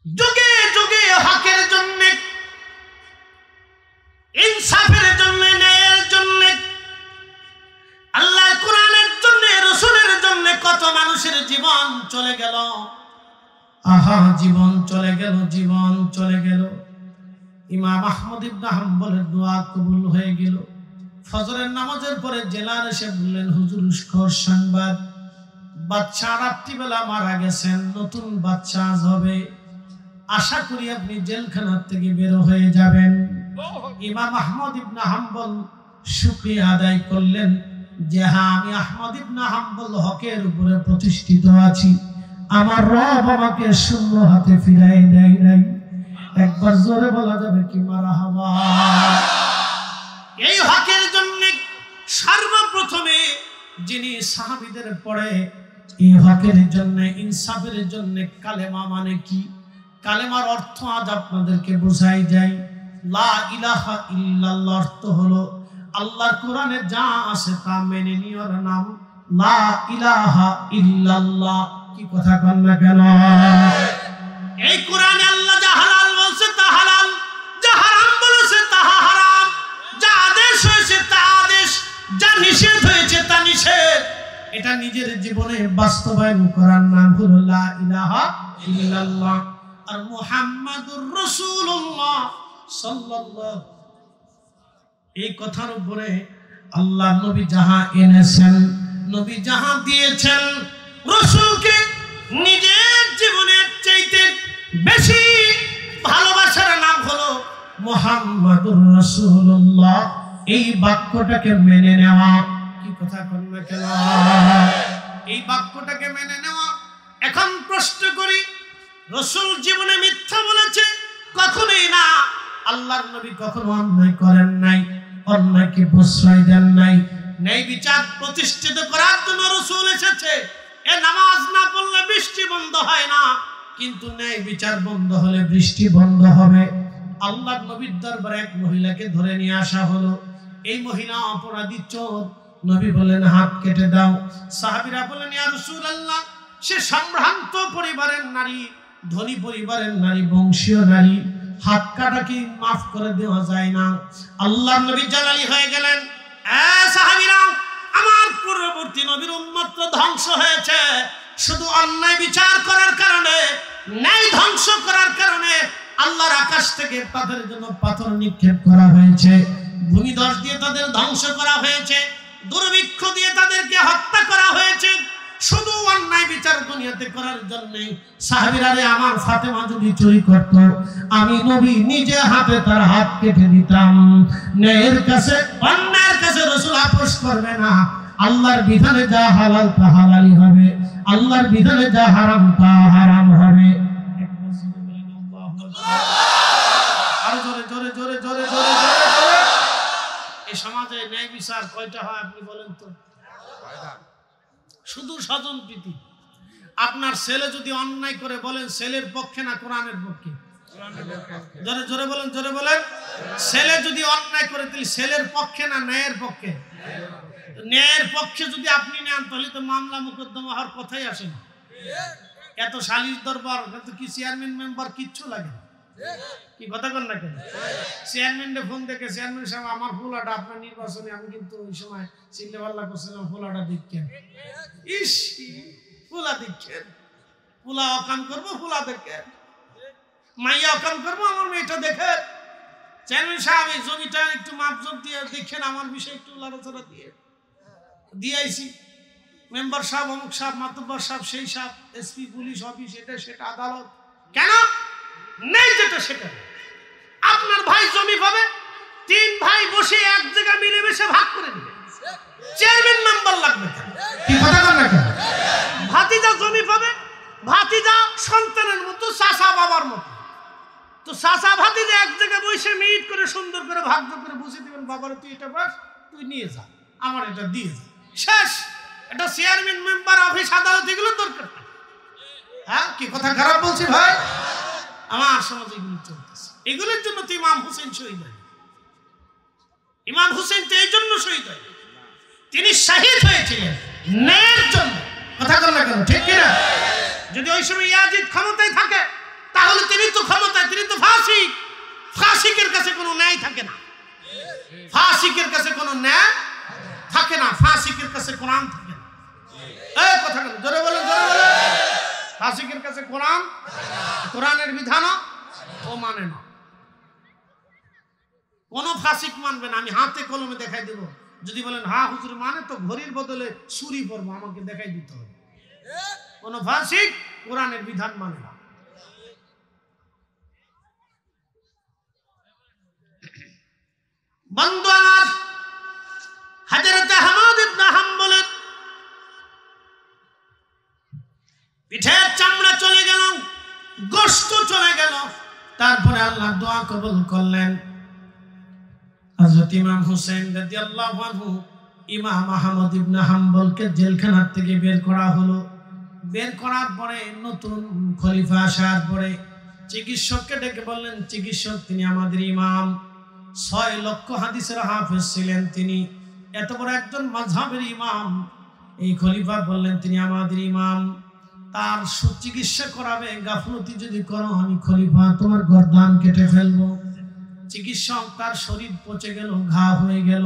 যুগে যুগে হকের জন্য, ইনসাফের জন্য, ন্যায়ের জন্য, আল্লাহর কোরআনের জন্য, রাসূলের জন্য কত মানুষের জীবন চলে গেল। আহা, জীবন চলে গেল, জীবন চলে গেল। ইমাম আহমদ ইবনে হাম্বলের দোয়া কবুল হয়ে গেল। ফজরের নামাজের পরে জেলার এসে বললেন, হুজুর উস্কর সংবাদ, বাচ্চা রাত্রিবেলা মারা গেছেন, নতুন বাচ্চা আজ হবে, আশা করি আপনি জেলখানা থেকে বের হয়ে যাবেন। ইমাম আহমদ ইবনে হাম্বল শুকরিয়া আদায় করলেন যে হ্যাঁ, আমি আহমদ ইবনে হাম্বল হকের উপরে প্রতিষ্ঠিত আছি, আমার রব আমাকে শূন্য হাতে ফিরাই দেয় নাই। একবার জোরে বলা যাবে কি মারহাবা। এই হকের জন্য সর্বপ্রথমে যিনি সাহাবীদের পরে এই হকের জন্য, ইনসাফের জন্য কালেমা মানে কি, কালেমার অর্থ আজ আপনাদেরকে বোঝাই যায়। লা ইলাহা ইল্লাল্লাহ অর্থ হলো আল্লাহর কোরআনে যা আছে তা মেনে নেওয়ার নাম লা ইলাহা ইল্লাল্লাহ। কি কথা কন না কেন? এই কোরআনে আল্লাহ যা হালাল বলছে তা হালাল, যা হারাম বলেছে তা হারাম, যা আদেশ হয়েছে তা আদেশ, যা নিষেধ হয়েছে তা নিষেধ। এটা নিজের জীবনে বাস্তবায়ন করার নাম হলো লা ইলাহা ইল্লাল্লাহ। আর মুহাম্মাদুর রাসূলুল্লাহ সাল্লাল্লাহু, এই কথার উপরে আল্লাহ নবী যাহা এনেছেন, নবী যাহা দিয়েছেন, রাসূলকে নিজের জীবনের চাইতে বেশি ভালোবাসার নাম হলো মুহাম্মাদুর রাসূলুল্লাহ। এই বাক্যটাকে মেনে নেওয়া। কি কথা করবে কেন? এই বাক্যটাকে মেনে নেওয়া। এখন প্রশ্ন করি, রাসূল জীবনে মিথ্যা বলেছে? কখনোই না। আল্লাহর নবী কখনো অন্যায় করেন নাই, অন্যায়কে প্রশ্রয় দেন নাই। ন্যায় বিচার প্রতিষ্ঠিত করার জন্য রাসূল এসেছে। এ নামাজ না পড়লে বৃষ্টি বন্ধ হয় না, কিন্তু ন্যায় বিচার বন্ধ হলে বৃষ্টি বন্ধ হবে। আল্লাহর নবীর দরবারে এক মহিলাকে ধরে নিয়ে আসা হলো। এই মহিলা অপরাধী, চোর। নবী বললেন হাত কেটে দাও। সাহাবীরা বললেন ইয়া রাসূলুল্লাহ, সে সম্ভ্রান্ত পরিবারের নারী, ধনী পরিবারের নারী, বংশীয় নারী, হাত কাটা কি মাফ করে দেওয়া যায় না? আল্লাহর নবী জালালি হয়ে গেলেন। সাহাবীরা, আমার পূর্ববর্তী নবীর উম্মত ধ্বংস হয়েছে শুধু অন্যায় বিচার করার কারণে, ন্যায় ধ্বংস করার কারণে। আল্লাহর আকাশ থেকে তাদের জন্য পাথর নিক্ষেপ করা হয়েছে, ভূমিধস দিয়ে তাদের ধ্বংস করা হয়েছে, দুর্ভিক্ষ দিয়ে তাদেরকে হত্যা করা হয়েছে, শুধু অন্যায় বিচার দুনিয়াতে করার জন্য। সাহাবীরা, আমার ফাতেমা যদি চুরি করত, আমি নবী নিজে হাতে তার হাত কেটে দিতাম। ন্যায়ের কাছে, অন্যায়ের কাছে রাসূল আপোষ করবে না। আল্লাহর বিধানে যা হালাল তা হালালই হবে, আল্লাহর বিধানে যা হারাম তা হারাম হবে। আরো জোরে জোরে জোরে জোরে জোরে জোরে। এই সমাজে ন্যায় বিচার কয়টা হয় আপনি বলেন তো? শুধু স্বজন প্রীতি। আপনার ছেলে যদি অন্যায় করে, বলেন ছেলের পক্ষে না কোরআনের পক্ষে? জোরে জোরে বলেন, জোরে বলেন। ছেলে যদি অন্যায় করে, তাহলে ছেলের পক্ষে না ন্যায়ের পক্ষে? ন্যায়ের পক্ষে যদি আপনি নেন, তাহলে তো মামলা মোকদ্দমা হওয়ার কথাই আসে না। এত সালিশ দরবার, কিন্তু কি চেয়ারম্যান মেম্বার কিচ্ছু লাগে না। কি কথা কন না কেন? চেয়ারম্যানকে ফোন দেখে, চেয়ারম্যান সাহেব আমার ফুলাটা আপনার নির্বাচনে, আমি কিন্তু ওই সময় চিনতে পাল্লা করছিলাম, ফুলাটা দেখছেন। ইস, ফুলা দেখছেন, ফুলা অকাম করবো, ফুলা দেখেন, মাইয়া অকাম করবো, আমার মেয়েটা দেখেন। চেয়ারম্যান সাহেব এই জমিটা একটু মাপজোপ দিয়ে দেখেন, আমার বিষয়ে একটু লড়াচড়া দিয়ে আইসি। মেম্বার সাহেব, অমুক সাহেব, মাতব্বর সাহেব, সেই সাহেব, এসপি, পুলিশ অফিস, এটা সেটা, আদালত। কেন? নেই যেটা সেটা। আপনার ভাই জমি পাবে, 3 ভাই বসে এক জায়গায় মিলেমিশে ভাগ করে নেবে। চেয়ারম্যান মেম্বার লাগবে কেন? কি কথা বল না কেন? ভাতিজা জমি পাবে, ভাতিজা সন্তানের মতো, চাচা বাবার মতো। তো চাচা ভাতিজা এক জায়গায় বসে মিট করে সুন্দর করে ভাগ করে বুঝে দিবেন, বাবারে তুই এটা পাস, তুই নিয়ে যা, আমার এটা দিয়ে যা, শেষ। এটা চেয়ারম্যান মেম্বার অফিস আদালত এগুলো দরকার। হ্যাঁ, কি কথা খারাপ বলছি ভাই? আমার সমাজে এগুলো চলতেছে। এগুলোর জন্য তো ইমাম হোসেন শহীদ হয়। ইমাম হোসেন তো এই জন্য শহীদ হয়, তিনি শহীদ হয়েছিলেন ন্যায়ের জন্য। কথা বল না কেন? ঠিক কিনা? যদি ওই সময় ইয়াজিদ ক্ষমতায় থাকে, তাহলে তিনি কোনো ন্যায় থাকে না, ফাসিকের কাছে কোনো ন্যায় থাকে না, ফাসিকের কাছে কোরআন থাকে না। এই কথা বলেন, জোরে বলেন, জোরে বলেন। ফাসিকের কাছে কোরআন, কোরআনের বিধানও ও মানে না। কোন ফাসিক মানবে না, আমি হাতে কলমে দেখাই দেব। যদি বলেন হ্যাঁ হুজুর মানে, তো ঘড়ির বদলে ছুরি পড়বো, আমাকে দেখাই দিতে হবে। কোন ফাসিক কোরআনের বিধান মানে না। বন্ধু আমার, হযরত আহমদ ইবনে হাম্বলের পিঠের চামড়া চলে গেল, গোশত চলে গেল। তারপরে আল্লাহ দোয়া কবুল করলেন। হযরত ইমাম হুসাইন রাদিয়াল্লাহু আনহু ইমাম আহমদ ইবনে হাম্বলকে জেলখানা থেকে বের করা হলো। বের করার পরে নতুন খলিফা আসার পরে চিকিৎসককে ডেকে বললেন, চিকিৎসক তিনি আমাদের ইমাম, 6 লক্ষ হাদিসের হাফেজ ছিলেন তিনি, এত বড় একজন মাযহাবের ইমাম। এই খলিফা বললেন তিনি আমাদের ইমাম, তার সুচিকিৎসা করাবে, গাফলতি যদি করো আমি খলিফা তোমার গর্দান কেটে ফেলবো। চিকিৎসক তার শরীর পচে গেল, ঘা হয়ে গেল।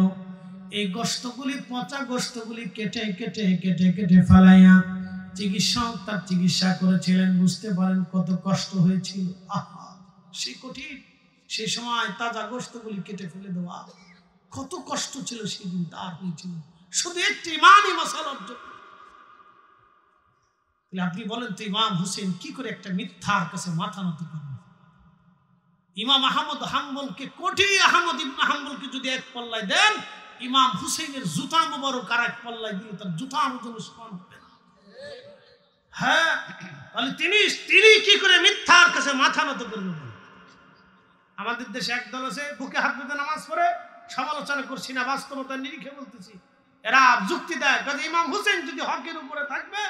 এই গোশতগুলি, পচা গোশতগুলি কেটে কেটে কেটে কেটে ফেলাইয়া চিকিৎসক তার চিকিৎসা করেছিলেন। বুঝতে পারেন কত কষ্ট হয়েছিল। আহা, সে কঠিন। সেই সময় তাজা গোশতগুলি কেটে ফেলে দেওয়া, কত কষ্ট ছিল সেদিন তার হয়েছিল, শুধু একটি ইমানই মাসালার জন্য। আপনি বলেন তো ইমাম হুসেন কি করে একটা মিথ্যার কাছে মাথা নত করবে? ইমাম আহমদ হাম্বলকে, কোটি আহমদ ইবনে হাম্বলকে যদি এক পাল্লায় দেন, ইমাম হুসেনের জুতা মোবারক আর এক পাল্লায় দিলে তার জুতার ওজন সমান হবে না। হ্যাঁ, তাহলে তিনি কি করে মিথ্যার কাছে মাথা নত করবেন? আমাদের দেশে একদল আছে বুকে হাত বেঁধে নামাজ পড়ে, সমালোচনা করছি না, বাস্তবতার নিরিখে বলতেছি। এরা যুক্তি দেয়, কাজে ইমাম হুসেন যদি হকের উপরে থাকবে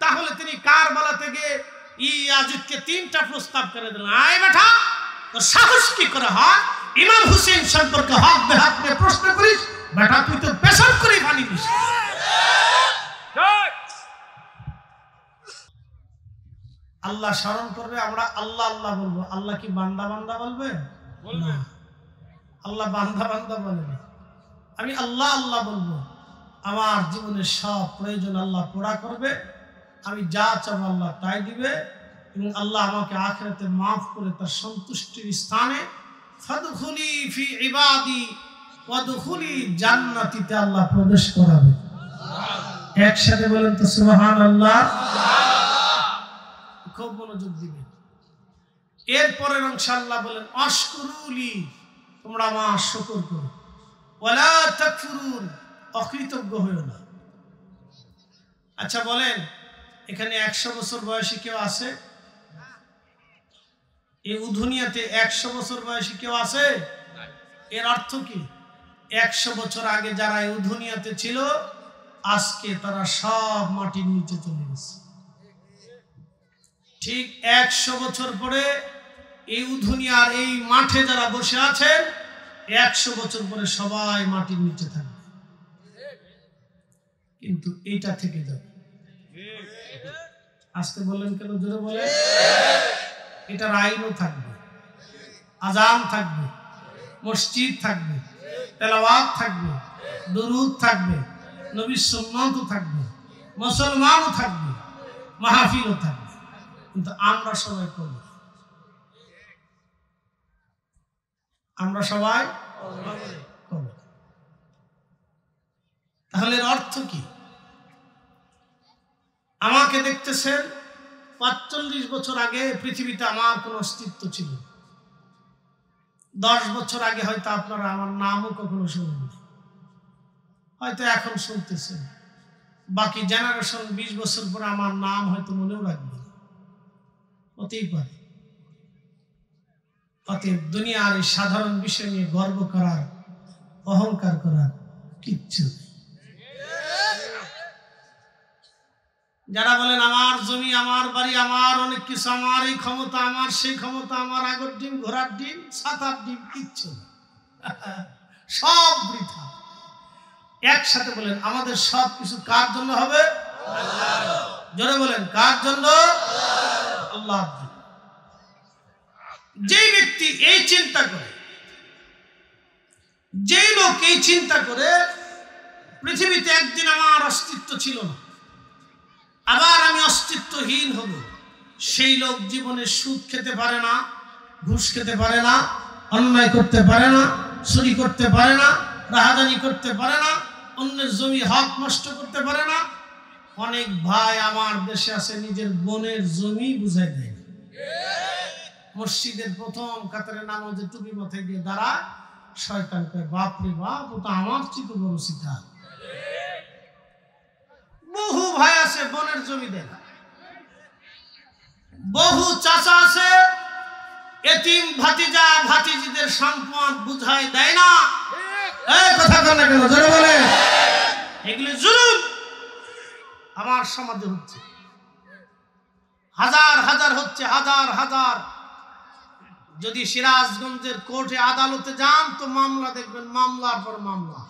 তাহলে তিনি কারবালা থেকে ইয়াজিদকে 3টা প্রস্তাব করে দিলেন। আয় বেটা, তোর সাহস কি করে হয় ইমাম হুসেন সম্পর্কে হক বেহক নিয়ে প্রশ্ন করিস? বেটা তুই তো পেশাব করে পানি দিস। আল্লাহ স্মরণ করবে, আমরা আল্লাহ আল্লাহ বলবো। আল্লাহ কি বান্দা বান্দা বলবে? না, আল্লাহ বান্দা বান্দা বলবে। আমি আল্লাহ আল্লাহ বলবো, আমার জীবনের সব প্রয়োজন আল্লাহ পুরা করবে, আমি যা চাবো আল্লাহ তাই দিবে, এবং আল্লাহ আমাকে আখিরাতে মাফ করে তার সন্তুষ্টির স্থানে ফাদখুলি ফি ইবাদি ওয়াদখুলি জান্নাতিতে আল্লাহ প্রবেশ করাবে। একসাথে বলেন তো সুবহানাল্লাহ। খুব মনোযোগ দিবেন। এরপরে ইনশাআল্লাহ বলেন আশকুরুলি, তোমরা আমার শুকর করো, ওয়ালা তাকফুরুন, অকৃতজ্ঞ হইও না। আচ্ছা বলেন, এখানে 100 বছর বয়সী কেউ আছে? এই উধুনিয়াতে 100 বছর বয়সী কেউ আছে? এর অর্থ কি? 100 বছর আগে যারা এই উধুনিয়াতে ছিল, আজকে তারা সব মাটির নিচে চলে গেছে। ঠিক 100 বছর পরে এই উধুনিয়ার এই মাঠে যারা বসে আছেন, 100 বছর পরে সবাই মাটির নিচে থাকবে, কিন্তু এইটা থেকে যাবে। আসতে বললেন কেন? জোরে বলে। এটার আইনও থাকবে, আজান থাকবে, মসজিদ থাকবে, তেলাওয়াত থাকবে, দুরূদ থাকবে, নবীর সুন্নাতও থাকবে, মুসলমানও থাকবে, মাহফিলও থাকবে, কিন্তু আমরা সবাই করব। আমরা সবাই করব। তাহলে এর অর্থ কি? আমাকে দেখতেছেন, 45 বছর আগে পৃথিবীতে আমার কোনো অস্তিত্ব ছিল। 10 বছর আগে হয়তো আপনারা আমার নামও কখনো শুনেননি, হয়তো এখন শুনতেছেন। বাকি জেনারেশন 20 বছর পরে আমার নাম হয়তো মনেও রাখবে, হতেই পারে। অতএব দুনিয়ার এই সাধারণ বিষয় নিয়ে গর্ব করার, অহংকার করার কিচ্ছু নেই। যারা বলেন আমার জমি, আমার বাড়ি, আমার অনেক কিছু, আমার এই ক্ষমতা, আমার সেই ক্ষমতা, আমার আগর ডিম, ঘোড়ার ডিম, ছাতার ডিম, কিচ্ছু না, সব বৃথা। একসাথে বলেন আমাদের সব কিছু কার জন্য হবে? জোরে বলেন কার জন্য? আল্লাহ। যে ব্যক্তি এই চিন্তা করে যেই লোক এই চিন্তা করে পৃথিবীতে একদিন আমার অস্তিত্ব ছিল না, আবার আমি অস্তিত্বহীন হব, সেই লোক জীবনে সুদ খেতে পারে না, ঘুষ খেতে পারে না, অন্যায় করতে পারে না, চুরি করতে পারে না, রাহাজানি করতে পারে না, অন্যের জমি হক নষ্ট করতে পারে না। অনেক ভাই আমার দেশে আছে নিজের বোনের জমি বুঝাই দেয়। মসজিদের প্রথম কাতারে নামাজে টুপি মাথায় দিয়ে দাঁড়ায়, শয়তান কয় বাপ রে বাপ, ও তো আমার চিত বড় শিখা। বহু ভাই আছে বোনের জমি দেয়, বহু চাচা আছে এতিম ভাতিজা ভাতিজিদের সম্পদ বুঝাই দেয় না। এই কথা বলে না কেন, জোরে বলে। এগুলো জুলুম আমার সমাজে হচ্ছে, হাজার হাজার হচ্ছে, হাজার হাজার। যদি সিরাজগঞ্জের কোর্টে আদালতে যান তো মামলা দেখবেন, মামলার পর মামলা।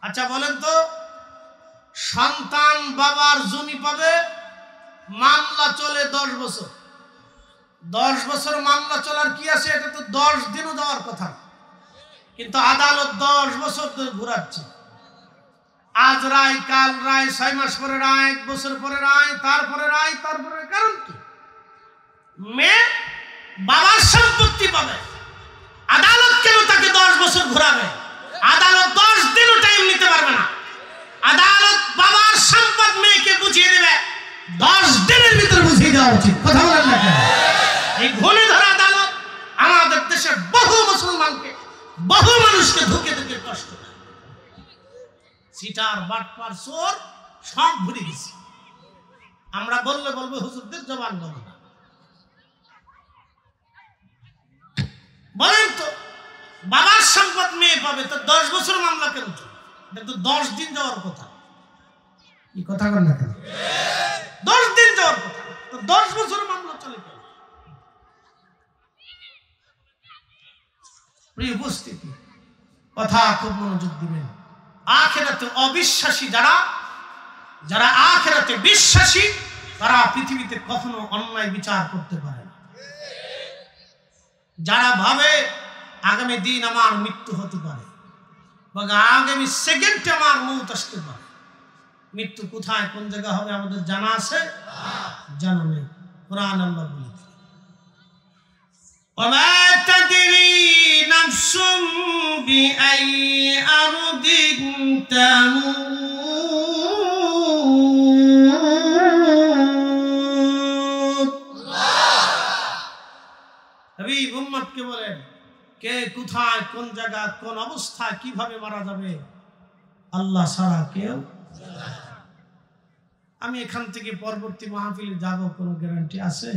আচ্ছা বলেন তো, সন্তান বাবার জমি পাবে, মামলা চলে 10 বছর। 10 বছর মামলা চলার কি আছে? এটা তো 10 দিনও দেওয়ার কথা, কিন্তু আদালত 10 বছর ধরে ঘুরাচ্ছে। আজ রায়, কাল রায়, 6 মাস পরে রায়, 1 বছর পরে রায়, তারপরে রায়, তারপরে। কারণ কি? মেয়ে বাবার সম্পত্তি পাবে, আদালত কেন তাকে 10 বছর ঘুরাবে? আদালত 10 দিনও টাইম নিতে পারবে না। আদালত বাবার সম্পদ মেয়েকে বুঝিয়ে দেবে, 10 দিনের ভিতরে বুঝিয়ে দেওয়া উচিত। কথা বলেন না কেন? এই ঘুণে ধরা আদালত আমাদের দেশে বহু মুসলমানকে, বহু মানুষকে ধুকে ধুকে কষ্ট দেয়। সিটার বাটপার চোর সব ভুলে গেছি। আমরা বললে বলবো হুজুরদের জবান বলো না। বলেন তো, বাবার সম্পদ মেয়ে পাবে তো 10 বছর মামলা কেন চলে? এটা তো 10 দিন যাওয়ার কথা। কি কথা বল না কেন? 10 দিন যাওয়ার কথা, তো 10 বছর মামলা চলে কেন? প্রিয় উপস্থিতি, কথা খুব মনোযোগ দিবেন। আখিরাতে অবিশ্বাসী যারা, যারা আখিরাতে বিশ্বাসী, তারা পৃথিবীতে কখনো অন্যায় বিচার করতে পারে না। যারা ভাবে আগামী দিন আমার মৃত্যু হতে পারে, বা আগামী সেকেন্ডে আমার মৌত আসতে পারে, মৃত্যু কোথায় কোন জায়গা হবে আমাদের জানা আছে? জানা নেই। কোরআন আল্লাহ বলে, ওয়া তাদরি নাফসুম বিআই আরদিন তামুত। হাবিব উম্মতকে বলেন, কে কোথায় কোন জায়গা কোন অবস্থায় কিভাবে মারা যাবে আল্লাহ ছাড়া কেউ। আমি এখান থেকে পরবর্তী মাহফিলে যাব, কোনো গ্যারান্টি আছে?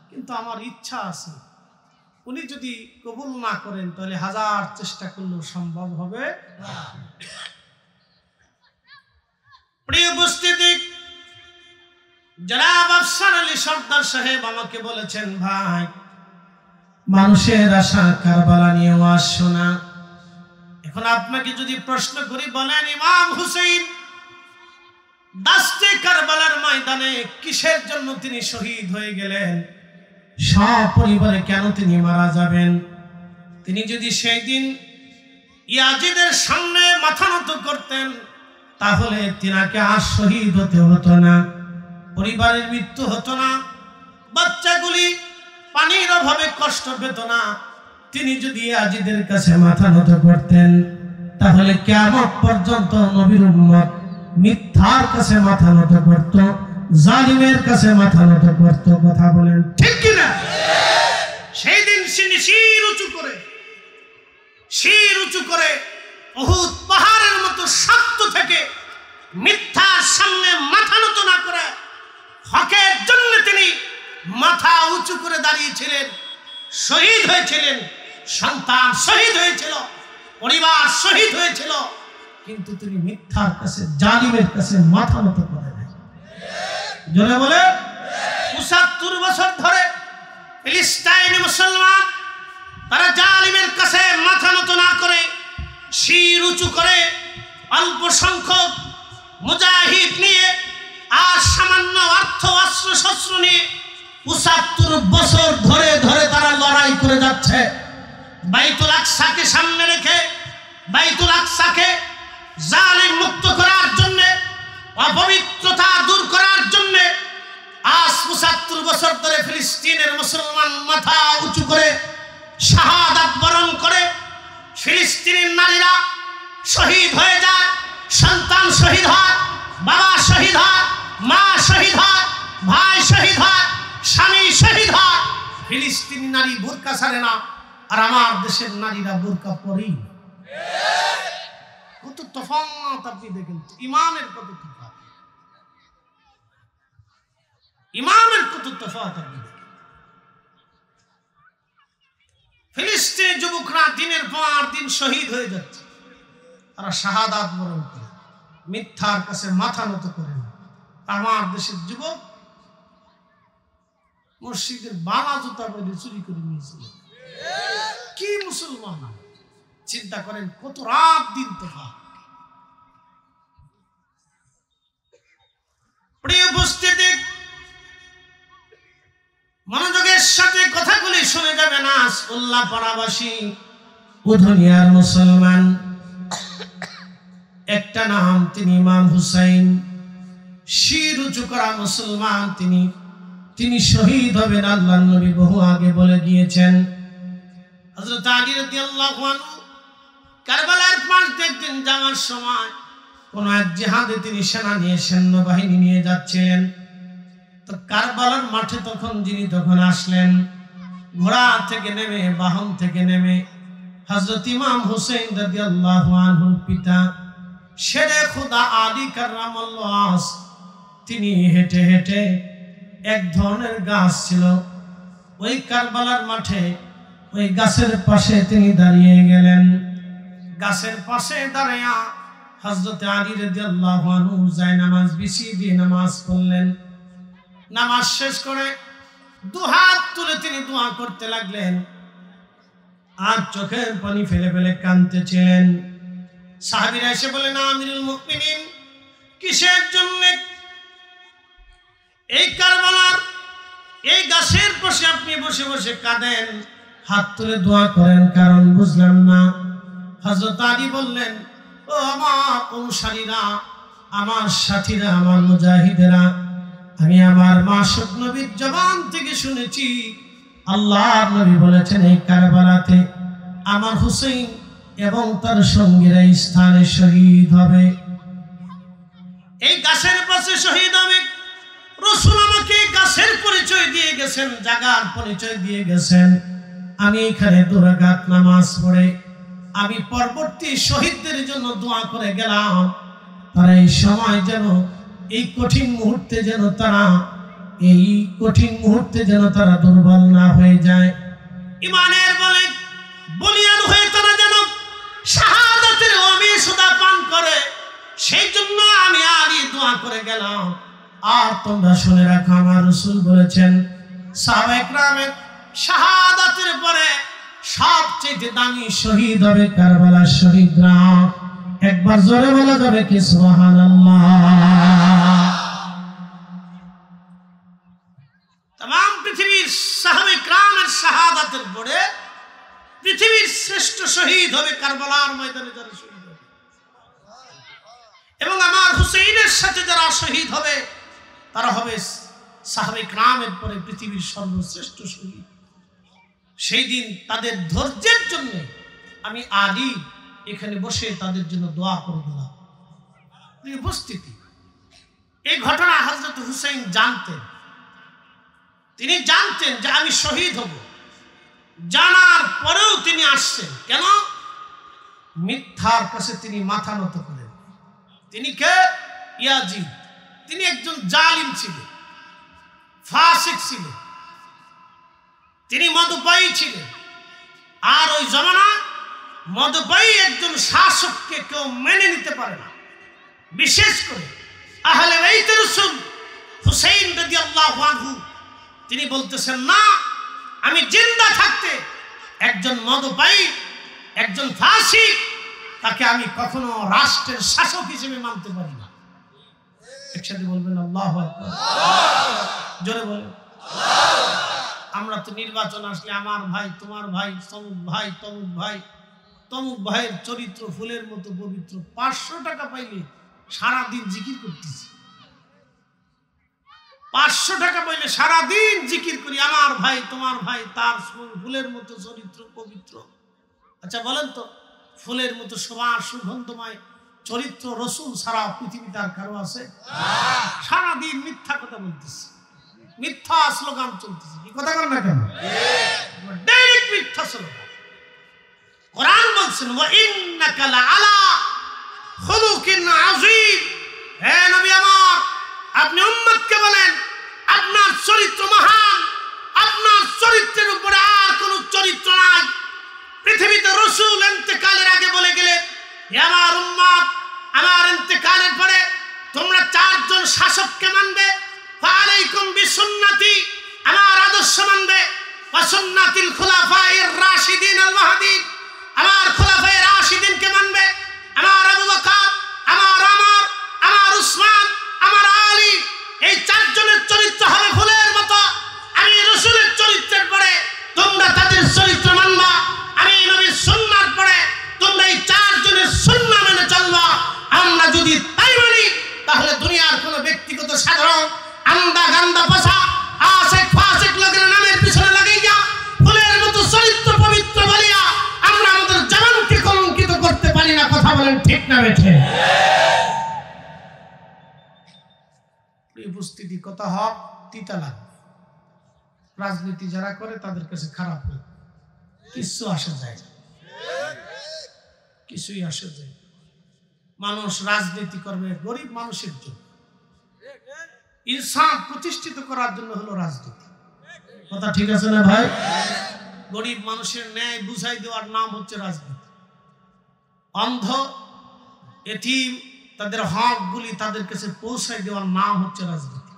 কিন্তু আমার ইচ্ছা আছে। উনি যদি কবুল না করেন তাহলে 1000 চেষ্টা করলেও সম্ভব হবে না। প্রিয় উপস্থিতি, জনাব আফসার আলী সর্দার সাহেব আমাকে বলেছেন, ভাই মানুষের আশা কারবালা নিয়ে ওয়াজ শোনা। এখন আপনাকে যদি প্রশ্ন করি, বলেন ইমাম হুসাইন দাস্তে কারবালার ময়দানে কিসের জন্য তিনি শহীদ হয়ে গেলেন? সপরিবারে কেন তিনি মারা যাবেন? তিনি যদি সেই দিন ইয়াজিদের সামনে মাথা নত করতেন তাহলে তিনাকে আর শহীদ হতে হতো না, পরিবারের মৃত্যু হতো না, বাচ্চাগুলি পানির অভাবে কষ্ট পেত না। তিনি যদি ইয়াজিদের কাছে মাথা নত করতেন তাহলে কিয়ামত পর্যন্ত নবীর উম্মত মিথ্যার কাছে মাথা নত করত, জালিমের কাছে মাথা নত করত। কথা বলেন ঠিক কিনা? সেই দিন তিনি শির উঁচু করে উহুদ পাহাড়ের মতো শক্ত থেকে মিথ্যার সামনে মাথা নত না করে হকের জন্য তিনি মাথা উঁচু করে দাঁড়িয়েছিলেন, শহীদ হয়েছিলেন। সন্তান শহীদ হয়েছিল, পরিবার শহীদ হয়েছিল, কিন্তু তিনি মিথ্যার কাছে, জালিমের কাছে মাথা নত করে নাই। জোরে বলে, ৭৫ বছর ধরে ফিলিস্তিনি মুসলমান তারা জালিমের কাছে মাথা নত না করে শির উঁচু করে অল্প সংখ্যক মুজাহিদ নিয়ে আর সামান্য অর্থ অস্ত্র শস্ত্র নিয়ে ৭৫ বছর ধরে ধরে তারা লড়াই করে যাচ্ছে। বাইতুল আকসাকে সামনে রেখে বাইতুল আকসাকে জালিম মুক্ত করার জন্য, অপবিত্রতা দূর করার জন্য আজ ৭৫ বছর ধরে ফিলিস্তিনের মুসলমান মাথা উঁচু করে শাহাদাত বরণ করে। ফিলিস্তিনের নারীরা শহীদ হয়ে যায়, সন্তান শহীদ হয়, বাবা শহীদ হয়, মা শহীদ হয়, ভাই শহীদ হয়, স্বামী শহীদ হয়। ফিলিস্তিনি নারী বোরকা ছাড়ে না, আর আমার দেশের নারীরা বোরকা পরেই। কত তফাৎ আপনি দেখেন, ইমানের কত তফাৎ, ইমানের কত তফাৎ আপনি দেখেন। ফিলিস্তিনি যুবকরা দিনের পর দিন শহীদ হয়ে যাচ্ছে, তারা শাহাদাত বরণ করে, মিথ্যার কাছে মাথা নত করে না। আমার দেশের যুবক মসজিদের বালা জুতা পরে চুরি করে নিয়েছিল। কি মুসলমান, চিন্তা করেন কত রাত দিন তফাৎ। প্রিয় উপস্থিতি, মনোযোগের সাথে কথাগুলি শুনে যাবেন। আজ উল্লাহ পাড়াবাসী উধনিয়ার মুসলমান, একটা নাম, তিনি ইমাম হুসাইন, শির উঁচু করা মুসলমান। তিনি শহীদ হবেন, আল্লাহর নবী বহু আগে বলে গিয়েছেন। হযরত আলী রাদিয়াল্লাহু আনহু কারবালার পাশ দিয়ে একদিন যাওয়ার সময় কোন এক জিহাদে তিনি সেনা নিয়ে, সৈন্যবাহিনী নিয়ে যাচ্ছিলেন। তো কারবালার মাঠে তখন আসলেন, ঘোড়া থেকে নেমে, বাহন থেকে নেমে হযরত ইমাম হুসাইন রাদিয়াল্লাহু আনহুর পিতা শেরে খুদা আলী কাররামাল্লাহ, তিনি হেঁটে হেঁটে, এক ধরনের গাছ ছিল ওই কারবালার মাঠে, ওই গাছের পাশে তিনি দাঁড়িয়ে গেলেন। গাছের পাশে দাঁড়ায়া হযরত আলী রাদিয়াল্লাহু আনহু জায়নামাজ বিছিয়ে দিয়ে নামাজ পড়লেন। নামাজ শেষ করে দুহাত তুলে তিনি দোয়া করতে লাগলেন, আর চোখের পানি ফেলে ফেলে কাঁদতেছিলেন। সাহাবীরা এসে বলেন, আমিরুল মুমিনিন, কিসের জন্য এই কারবালার এই গাছের পাশে আপনি বসে বসে কাঁদেন, হাত তুলে দোয়া করেন, কারণ বুঝলাম না। হযরত আলী বললেন, ও আমার অনুসারীরা, আমার সাথীরা, আমার মুজাহিদেরা, আমি আমার মাসুক নবীর জবান থেকে শুনেছি, আল্লাহর নবী বলেছেন এই কারবালাতে আমার হুসাইন এবং তার সঙ্গীরা এই স্থানে শহীদ হবে, এই গাছের পাশে শহীদ হবে। রাসূল আমাকে গাছের পরিচয় দিয়ে গেছেন, জায়গার পরিচয় দিয়ে গেছেন। আমি এখানে 2 রাকাত নামাজ পড়ে আমি পরবর্তী শহীদদের জন্য দোয়া করে গেলাম, তারা এই সময় যেন, এই কঠিন মুহূর্তে যেন তারা দুর্বল না হয়ে যায়, ইমানের বলে বলিয়ান হয়ে তারা যেন শাহাদাতের অমিশতা পান করে, সেই জন্য আমি আলী দোয়া করে গেলাম। আর তোমরা শুনে রাখো, আমার রাসূল বলেছেন, সাহাবায়ে কেরামের শাহাদাতের পরে সবচেয়ে দামি শহীদ হবে কারবালার শহীদরা। একবার জোরে বলা যাবে কি সুবহানাল্লাহ? तमाम পৃথিবীর সাহাবায়ে কেরামের শাহাদাতের পরে পৃথিবীর শ্রেষ্ঠ শহীদ হবে কারবালার ময়দানে যারা শহীদ হবে, এবং আমার হুসাইনের সাথে যারা শহীদ হবে তারা হবে সাহাবায়ে কেরামের পরে পৃথিবীর সর্বশ্রেষ্ঠ শহীদ। সেই দিন তাদের ধৈর্যের জন্য আমি আলী এখানে বসে তাদের জন্য দোয়া করে দিলাম। উপস্থিতি, এই ঘটনা হযরত হুসাইন জানতেন, তিনি জানতেন যে আমি শহীদ হব, জানার পরেও তিনি আসছেন কেন? মিথ্যার কাছে তিনি মাথা নত করেন। তিনি কে? ইয়াজিদ। তিনি একজন জালিম ছিলেন, ফাসিক ছিলেন, তিনি মদপায়ী ছিলেন। আর ওই জমানায় মদপায়ী একজন শাসককে কেউ মেনে নিতে পারে না, বিশেষ করে আহলে বাইতের রাসূল হুসাইন রাদিয়াল্লাহু আনহু। তিনি বলতেছেন, না, আমি জিন্দা থাকতে একজন মদপায়ী, একজন ফাসিক, তাকে আমি কখনো রাষ্ট্রের শাসক হিসেবে মানতে পারি না। একসাথে বলবেন আল্লাহু আকবার, জোরে বলেন। আমরা তো নির্বাচন আসলে আমার ভাই, তোমার ভাই, তমুক ভাই, তমুক ভাই, তমুক ভাইয়ের চরিত্র ফুলের মতো পবিত্র, 500 টাকা পাইলে সারাদিন জিকির করতেছি, 500 টাকা পাইলে সারাদিন জিকির করি, আমার ভাই তোমার ভাই তার ফুলের মতো চরিত্র পবিত্র। আচ্ছা বলেন তো, ফুলের মতো সুবাস সুগন্ধময় চরিত্র রসুল সারা পৃথিবীতে আর কারো আছে? সারাদিন মিথ্যা কথা বলতেছে, মিথ্যা স্লোগান চলতেছে, কি কথা বল না কেন? ডাইরেক্ট মিথ্যা স্লোগান। কোরআন বলছেন ওয়া ইন্নাকা লাআলা খুলুকিন আযীম, হে নবী আমার, আপনি উম্মতকে বলেন আপনার চরিত্র মহান, আপনার চরিত্রের উপরে আর কোনো চরিত্র নাই। পৃথিবীতে রাসূল ইন্তেকালের আগে বলে গেলেন, হে আমার উম্মত, আমার ইন্তেকালের পরে তোমরা 4 জন শাসককে মানবে, ফালাইকুম বিসুন্নতি, আমার আদর্শ মানবে, ওয়া সুন্নাতিল খুলাফায়ে রাশিদিন আল মাহদিন, আমার খুলাফায়ে রাশিদিনকে মানবে, আমার আবু বকর, আমার ওমর, আমার উসমান, আমার আলী, এই 4 জনের চরিত্র হবে ফুলের মতো। আমি রাসূলের চরিত্রের পরে তোমরা তাদের চরিত্র মানবা, আমি নবীর সুন্নাহর পরে তোমরা এই 4 জনের সুন্নাহ মেনে চলবা। আমরা যদি তাই মানি, তাহলে দুনিয়ার কোনো ব্যক্তিগত সাধারণ আন্দা গান্দা পয়সা আশেক ফাসেক লোকের নামের পিছনে লাগিয়ে যা ফুলের মতো চরিত্র পবিত্র বলিয়া আমরা আমাদের জীবনকে কলঙ্কিত করতে পারি না। কথা বলেন ঠিক না বেঠে? উপস্থিতি কথা হক তিতা লাগে, রাজনীতি যারা করে তাদের কাছে খারাপ লাগে, কিছু আসে যায়, কিছুই আসে যায়। মানুষ রাজনীতি করবে গরিব মানুষের জন্য, ইনসাফ প্রতিষ্ঠিত করার জন্য হলো রাজনীতি। কথা ঠিক আছে না ভাই? গরিব মানুষের ন্যায় বুঝাই দেওয়ার নাম হচ্ছে রাজনীতি। অন্ধ এতিম তাদের হকগুলি তাদের কাছে পৌঁছাই দেওয়ার নাম হচ্ছে রাজনীতি।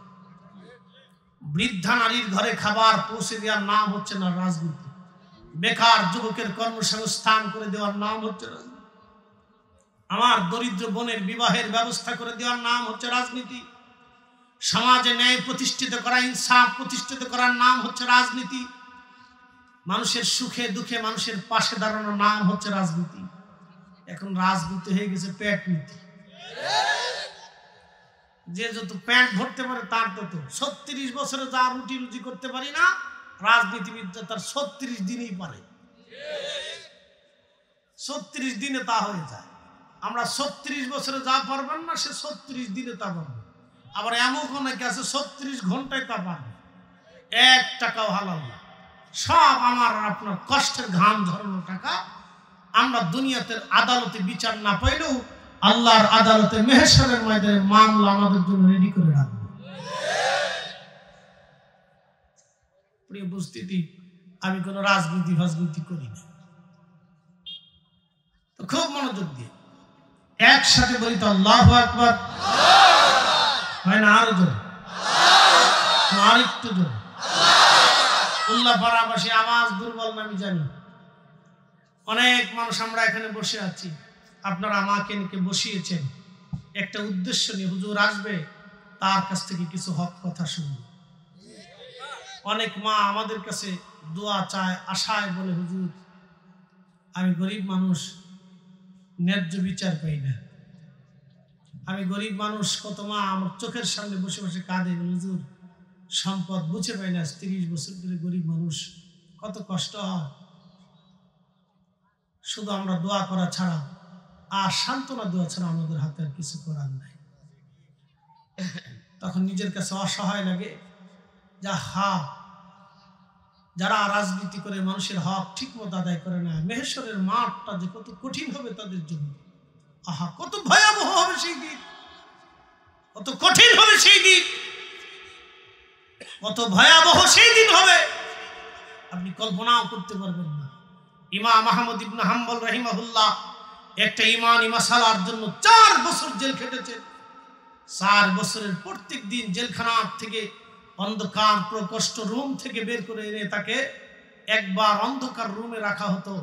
বৃদ্ধা নারীর ঘরে খাবার পৌঁছে দেওয়ার নাম হচ্ছে না রাজনীতি। বেকার যুবকের কর্মসংস্থান করে দেওয়ার নাম হচ্ছে রাজনীতি। আমার দরিদ্র বোনের বিবাহের ব্যবস্থা করে দেওয়ার নাম হচ্ছে রাজনীতি। সমাজে ন্যায় প্রতিষ্ঠিত করা, ইনসাফ প্রতিষ্ঠিত করার নাম হচ্ছে রাজনীতি। মানুষের সুখে দুঃখে মানুষের পাশে দাঁড়ানোর নাম হচ্ছে রাজনীতি। এখন রাজনীতি হয়ে গেছে পেট নীতি। যে যত প্যান্ট ভরতে পারে তার তত। 36 বছরে যা রুটি রুজি করতে পারি না, রাজনীতিবিদরা তার 36 দিনেই পারে। 36 দিনে তা হয়ে যায়। আমরা 36 বছরে যা পারবেন না, সে 36 দিনে তা পারবে। আবার এমন অনেকে আছে 36 ঘন্টায় তা পারবে। 1 টাকাও হালাল না, সব আমার আপনার কষ্টের ঘাম ঝরানো টাকা। আমরা দুনিয়াতে আদালতে বিচার না পাইলেও আল্লাহর আদালতে মেহশরের ময়দানে মামলা আমাদের জন্য রেডি করে রাখবে। প্রিয় উপস্থিতি, আমি কোনো রাজনীতি করি না, তো খুব মনোযোগ দিয়ে একসাথে বলি তো আল্লাহু আকবার। হয় না? আরো জোরে, আর একটু জোরে। উল্লাহ পাড়াবাসী আওয়াজ দুর্বল না আমি জানি। অনেক মানুষ আমরা এখানে বসে আছি, আপনারা আমাকে নিয়ে বসিয়েছেন একটা উদ্দেশ্য নিয়ে। হুজুর আসবে, তার কাছ থেকে কিছু হক কথা শুনবো। অনেক মা আমাদের কাছে দোয়া চায়, আশায় বলে, হুজুর আমি গরিব মানুষ, ন্যায্য বিচার পাই না। আমি গরিব মানুষ। কত মা আমার চোখের সামনে বসে বসে কাঁদে, হুজুর সম্পদ বুঝে পাই না, 30 বছর ধরে গরিব মানুষ, কত কষ্ট হয়। শুধু আমরা দোয়া করা ছাড়া আর সান্ত্বনা দেওয়া ছাড়া আমাদের হাতে আর কিছু করার নাই। তখন নিজের কাছে অসহায় লাগে, যারা রাজনীতি করে মানুষের হক ঠিক মতো আদায় করে না, মেহেশ্বরের মাঠটা যে কত কঠিন হবে তাদের জন্য। আহা, কত ভয়াবহ হবে সেই দিন, কত কঠিন হবে সেই দিন, কত ভয়াবহ সেই দিন হবে, আপনি কল্পনাও করতে পারবেন না। ইমাম আহমদ ইবনে হাম্বল রাহিমাহুল্লাহ একটা ইমানি মাসালার জন্য 4 বছর জেল খেটেছেন। 4 বছরের প্রত্যেক দিন জেলখানা থেকে অন্ধকার প্রকোষ্ঠ রুম থেকে বের করে এনে তাকে একবার অন্ধকার রুমে রাখা হতো।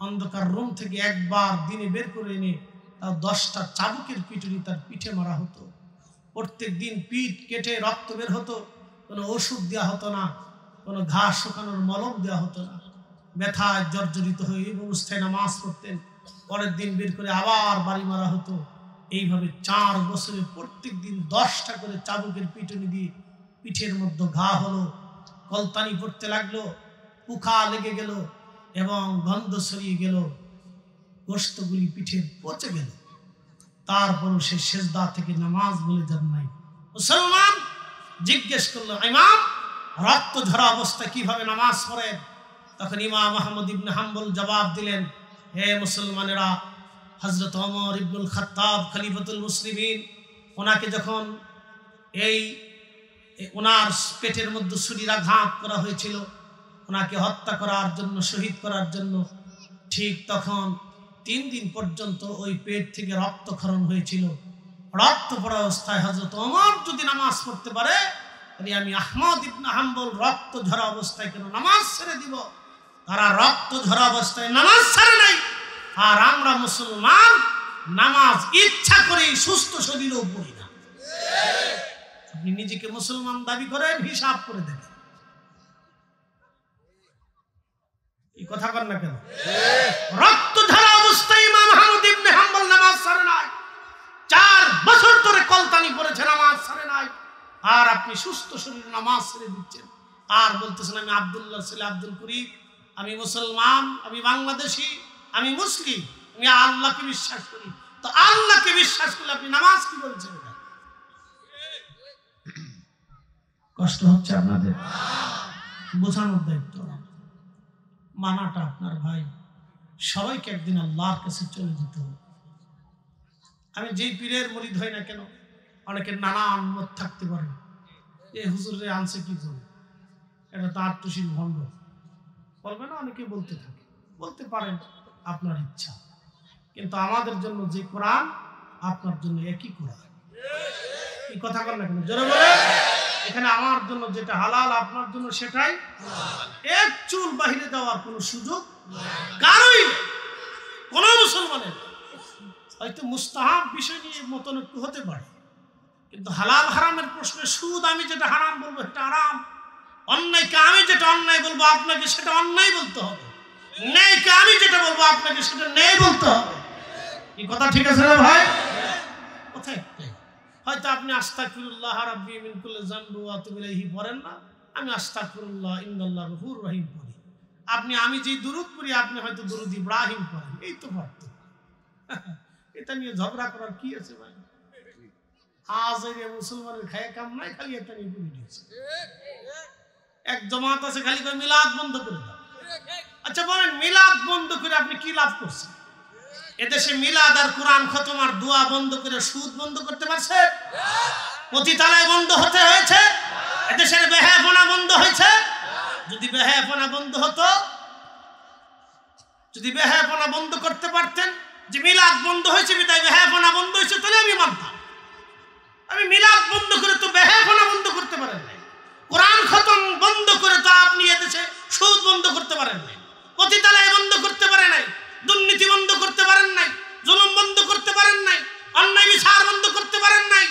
অন্ধকার রুম থেকে একবার দিনে বের করে এনে তার 10টা চাবুকের পিটুনি তার পিঠে মারা হতো। প্রত্যেক দিন পিঠ কেটে রক্ত বের হতো, কোনো ওষুধ দেওয়া হতো না, কোনো ঘাস শুকানোর মলম দেওয়া হতো না। ব্যথায় জর্জরিত হয়ে এই অবস্থায় নামাজ পড়তেন, পরের দিন বের করে আবার বাড়ি মারা হতো। এইভাবে 4 বছরে প্রত্যেক দিন 10টা করে চাবুকের পিটুনি দিয়ে পিঠের মধ্যে ঘা হলো, কলতানি পড়তে লাগলো, পুখা লেগে গেল এবং গন্ধ ছড়িয়ে গেল, গোশতগুলি পিঠে পচে গেল। তারপরও সে সেজদা থেকে নামাজ বলে যান নাই। মুসলমান জিজ্ঞেস করলো, ইমাম রক্ত ঝরা অবস্থায় কিভাবে নামাজ পড়েন? তখন ইমাম আহমদ ইবনে হাম্বল জবাব দিলেন, হে মুসলমানেরা, হযরত ওমর ইবনুল খাত্তাব খলিফাতুল মুসলিমিন, ওনাকে যখন ওনার পেটের মধ্যে ছুরির আঘাত করা হয়েছিল ওনাকে হত্যা করার জন্য, শহীদ করার জন্য, ঠিক তখন 3 দিন পর্যন্ত ওই পেট থেকে রক্তক্ষরণ হয়েছিল। রক্ত পড়া অবস্থায় হযরত ওমর যদি নামাজ পড়তে পারে, তাহলে আমি আহমদ ইবনে হাম্বল রক্ত ঝরা অবস্থায় কেন নামাজ ছেড়ে দিব? তারা রক্ত ঝরা অবস্থায় নামাজ ছাড়ে নাই, আর আমরা মুসলমান নামাজ ইচ্ছা করে সুস্থ শরীরেও পড়ি না। আপনি নিজেকে মুসলমান দাবি করেন, হিসাব করে দেখেন। এই কথা কর না কেন? রক্ত ঝরা অবস্থায় ইমাম আহমদ ইবনে হাম্বল নামাজ ছাড়ে নাই, 4 বছর ধরে কলতানি পড়েছে, নামাজ ছাড়ে নাই, আর আপনি সুস্থ শরীরে নামাজ ছেড়ে দিচ্ছেন আর বলতেছেন আমি আব্দুল্লাহ ছেলে আব্দুল করিম, আমি মুসলমান, আমি বাংলাদেশি, আমি মুসলিম, আমি আল্লাহকে বিশ্বাস করি। তো আল্লাহকে বিশ্বাস করলে আপনি নামাজ কি বলছেন? কষ্ট হচ্ছে আপনাদের? বোঝানোর দায়িত্ব মানাটা আপনার। ভাই, সবাইকে একদিন আল্লাহর কাছে চলে যেতে হবে। আমি যেই পীরের মুরিদ হই না কেন, অনেকের নানান মত থাকতে পারে, এই হুজুরে আনছে কি করে, এটা তো আত্মশীল ভণ্ড বলবে না, অনেকে বলতে থাকে, বলতে পারেন, আপনার ইচ্ছা। কিন্তু আমাদের জন্য যে কোরআন, আপনার জন্য একই কোরআন। এই কথা বল না কেন? জোরে বলে। এখানে আমার জন্য যেটা হালাল, আপনার জন্য সেটাই। এক চুল বাহিরে দেওয়ার কোনো সুযোগ কারোই নেই, কোন মুসলমানের। হয়তো মুস্তাহাব বিষয় নিয়ে মতনৈক্য হতে পারে, কিন্তু হালাল হারামের প্রশ্নে সুদ আমি যেটা হারাম বলবো সেটা হারাম, অন্যায়কে আমি যেটা অন্যায় বলবো আপনাকে সেটা অন্যায় বলতে হবে, ন্যায়কে আমি যেটা বলবো আপনাকে সেটা ন্যায় বলতে হবে। এই কথা ঠিক আছে না ভাই? কথা একটাই। হয়তো আপনি আস্তাগফিরুল্লাহ রাব্বি মিন কুল্লি যামবি ওয়া আতুবু ইলাইহি পড়েন না, আমি আস্তাগফিরুল্লাহ ইন্নাল্লাহু গফুরুর রহিম পড়ি। আমি যে দুরূদ পড়ি, আপনি হয়তো দুরূদ ইব্রাহিম পড়েন। এই তো পারতো। এটা নিয়ে ঝগড়া করার কি আছে ভাই? আজ এই মুসলমানের খায় কাম নাই, খালি এটা নিয়ে পড়ে দিয়েছে। এক জমাত আছে খালি করে মিলাদ বন্ধ করে দাও। আচ্ছা বলেন, মিলাদ বন্ধ করে আপনি কি লাভ করছেন? এদেশে মিলাদ আর কোরআন খতম আর দোয়া বন্ধ করে সুদ বন্ধ করতে পারছে? পতিতালয় বন্ধ হতে হয়েছে? এদেশের বেহায়াপনা বন্ধ হয়েছে? যদি বেহায়াপনা বন্ধ হতো, যদি বেহায়াপনা বন্ধ করতে পারতেন, যে মিলাদ বন্ধ হয়েছে বিদায় বেহায়াপনা বন্ধ হয়েছে, তাহলে আমি মানতাম। আমি মিলাদ বন্ধ করে তো বেহায়াপনা বন্ধ করতে পারেন নাই, কোরআন খতম বন্ধ করে তো আপনি এদেশে সুদ বন্ধ করতে পারেন নাই, পতিতালয় বন্ধ করতে পারেন নাই, দুর্নীতি বন্ধ করতে পারেন নাই, জুলুম বন্ধ করতে পারেন নাই, অন্যায় বিচার বন্ধ করতে পারেন নাই,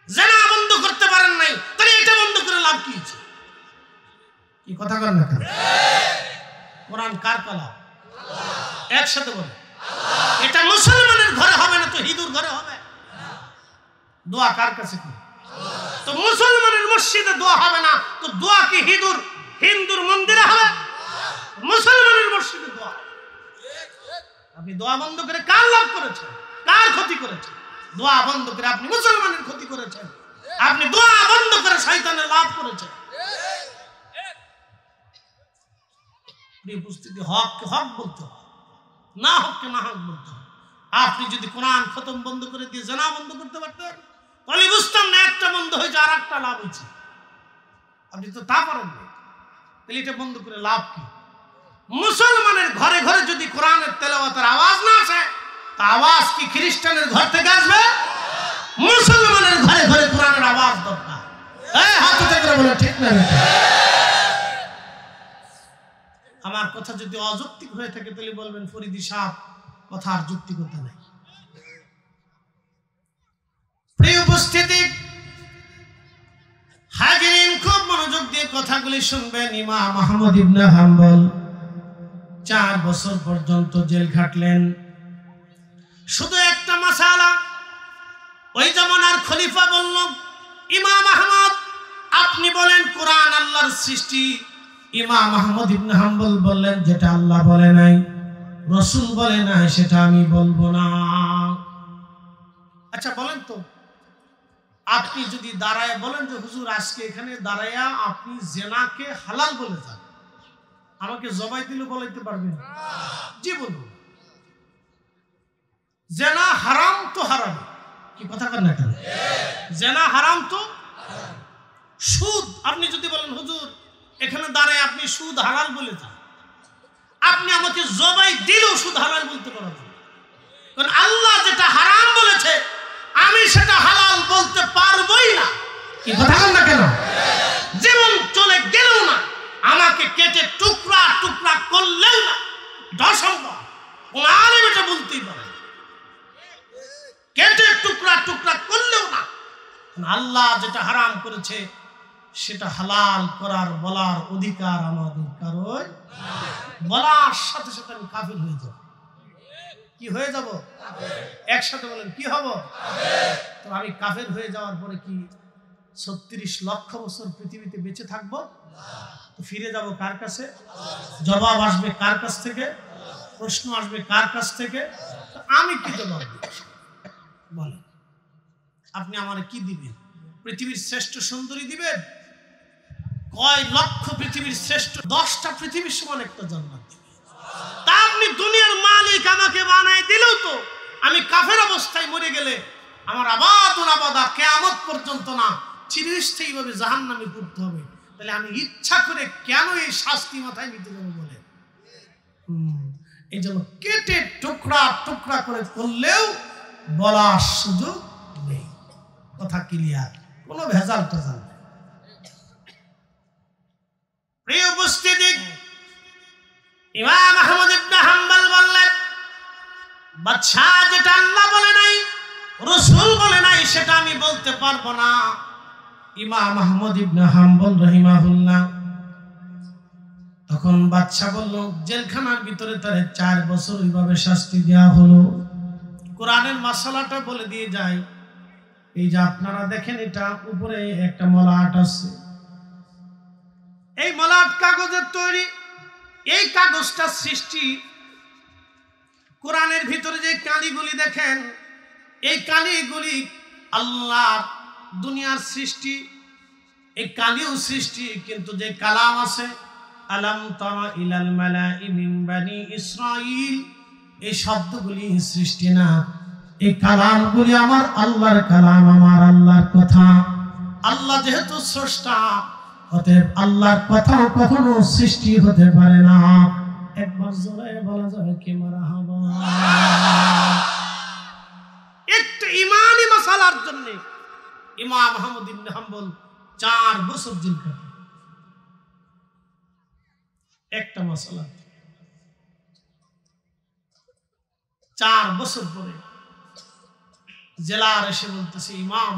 জিনা বন্ধ করতে পারেন নাই, তাহলে এটা বন্ধ করে লাভ কি আছে? কি কথা বলেন না কেন? কোরআন কার কালাম? একসাথে বলে। এটা মুসলমানের ঘরে হবে না তো হিন্দুর ঘরে হবে? দোয়া কার কাছে কি? তো মুসলমানের মসজিদে দোয়া হবে না তো দোয়া কি হিন্দুর মন্দিরে হবে? মুসলমানের মসজিদে দোয়া। আপনি দোয়া বন্ধ করে কার লাভ করেছেন? কার ক্ষতি করেছেন? দোয়া বন্ধ করে আপনি মুসলমানের ক্ষতি করেছেন। আপনি দোয়া বন্ধ করে শয়তানের লাভ করেছেন। উপস্থিতি হককে হক বলতে হবে, না হককে না হক বলতে হবে। আপনি যদি কোরআন খতম বন্ধ করে দিয়ে জিনা বন্ধ করতে পারতেন, তাহলে বুঝতাম না একটা বন্ধ হয়েছে আর একটা লাভ হয়েছে। আপনি তো তা পারেন না, তাহলে এটা বন্ধ করে লাভ কি? মুসলমানের ঘরে ঘরে যদি কোরআনের তেলাওয়াতের আওয়াজ না আসে, তা আওয়াজ কি খ্রিস্টানের ঘর থেকে আসবে? মুসলমানের ঘরে ঘরে কোরআনের আওয়াজ দরকার। হাত উঁচু করে বলে ঠিক না? আমার কথা যদি অযৌক্তিক হয়ে থাকে তাহলে বলবেন ফরিদি সাহেব কথার যৌক্তিকতা নাই। প্রিয় উপস্থিতি, হাজিরিন খুব মনোযোগ দিয়ে কথাগুলি শুনবেন। ইমাম আহমদ ইবনে হাম্বল 4 বছর পর্যন্ত জেল খাটলেন। শুধু একটা মাসালা, ওই জামানার খলিফা বলল, ইমাম আহমদ আপনি বলেন কোরআন আল্লাহর সৃষ্টি। ইমাম আহমদ ইবনে হাম্বল বললেন, যেটা আল্লাহ বলে নাই, রাসূল বলে নাই, সেটা আমি বলবো না। আচ্ছা বলেন তো, আপনি যদি দাঁড়ায় বলেন যে হুজুর আজকে এখানে দাঁড়ায়া আপনি জেনাকে হালাল বলে যান, আমাকে জবাই দিলে বলাইতে পারবেন? জি বলুন। জেনা হারাম তো হারাম, কি কথা কন না কেন? জেনা হারাম তো। সুদ আপনি যদি বলেন হুজুর এখানে দাঁড়ায় আপনি সুদ হালাল বলে যান, আপনি আমাকে জবাই দিলেও সুদ হালাল বলতে পারবেন, কারণ আল্লাহ যেটা হারাম বলেছে আমি সেটা হালাল বলতে পারবোই না। কি কথা কন না কেন? জীবন চলে গেলেও না, আমাকে কেটে টুকরা টুকরা করলেও না, অসম্ভব। আলেম এটা বলতেই পারে, কেটে টুকরা টুকরা করলেও না। আল্লাহ যেটা হারাম করেছে সেটা হালাল করার বলার অধিকার আমাদের কারোর। বলার সাথে সাথে আমি কাফির হয়ে যাব। কি হয়ে যাব? একসাথে বলেন কি হব? তো আমি কাফের হয়ে যাওয়ার পরে কি 36 লক্ষ বছর পৃথিবীতে বেঁচে থাকবো? তো ফিরে যাব কার কাছে? জবাব আসবে কার কাছ থেকে? প্রশ্ন আসবে কার কাছ থেকে? তো আমি কি জবাব দিব? বলেন আপনি আমারে কি দিবেন? পৃথিবীর শ্রেষ্ঠ সুন্দরী দিবেন? কয় লক্ষ পৃথিবীর শ্রেষ্ঠ, 10টা পৃথিবীর সমান একটা জান্নাত দিবেন? তা আপনি দুনিয়ার মালিক আমাকে বানাই দিলেও তো আমি কাফের অবস্থায় মরে গেলে আমার আবাদুল আবাদা কিয়ামত পর্যন্ত না, চিরস্থায়ীভাবে জাহান্নামে পড়তে হবে। তাহলে আমি ইচ্ছা করে কেন এই শাস্তি মাথায় নিতে যাবো বলে? এই জন্য কেটে টুকরা টুকরা করে করলেও বলার সুযোগ নেই। কথা ক্লিয়ার, কোনো ভেজাল টেজাল নেই। প্রিয় উপস্থিতি, ইমাম আহমদ ইবনে হাম্বল বললেন, বাদশা যেটা আল্লাহ বলে নাই, রাসূল বলে নাই, সেটা আমি বলতে পারবো না। ইমাম আহমদ ইবনে হাম্বল রাহিমাহুল্লাহ তখন বাদশা বলল, জেলখানার ভিতরে তারে 4 বছর ওইভাবে শাস্তি দেওয়া হলো। কোরআনের মাসালাটা বলে দিয়ে যায়। এই যে আপনারা দেখেন, এটা উপরে একটা মলাট আছে, এই মলাট কাগজের তৈরি। এই কাগজটা সৃষ্টি, কোরআনের ভিতরে যে কালিগুলি দেখেন, এই কালিগুলি আল্লাহর দুনিয়ার সৃষ্টি, এই কালিও সৃষ্টি। কিন্তু যে কালাম আছে, আলাম তারা ইলাল মালাই মিন বানি ইসরাইল, এই শব্দগুলি সৃষ্টি না। এই কালামগুলি আমার আল্লাহর কালাম, আমার আল্লাহর কথা। আল্লাহ যেহেতু স্রষ্টা, অতএব আল্লাহর কথাও কখনো সৃষ্টি হতে পারে না। একবার জোরে বলা যাবে কি মারহাবা। একটা ইমানি মাসালার জন্য ইমাম আহমদ ইবনে হাম্বল 4 বছর জেল কাটে। একটা মাসালা 4 বছর পরে জেলার এসে বলতেছে, ইমাম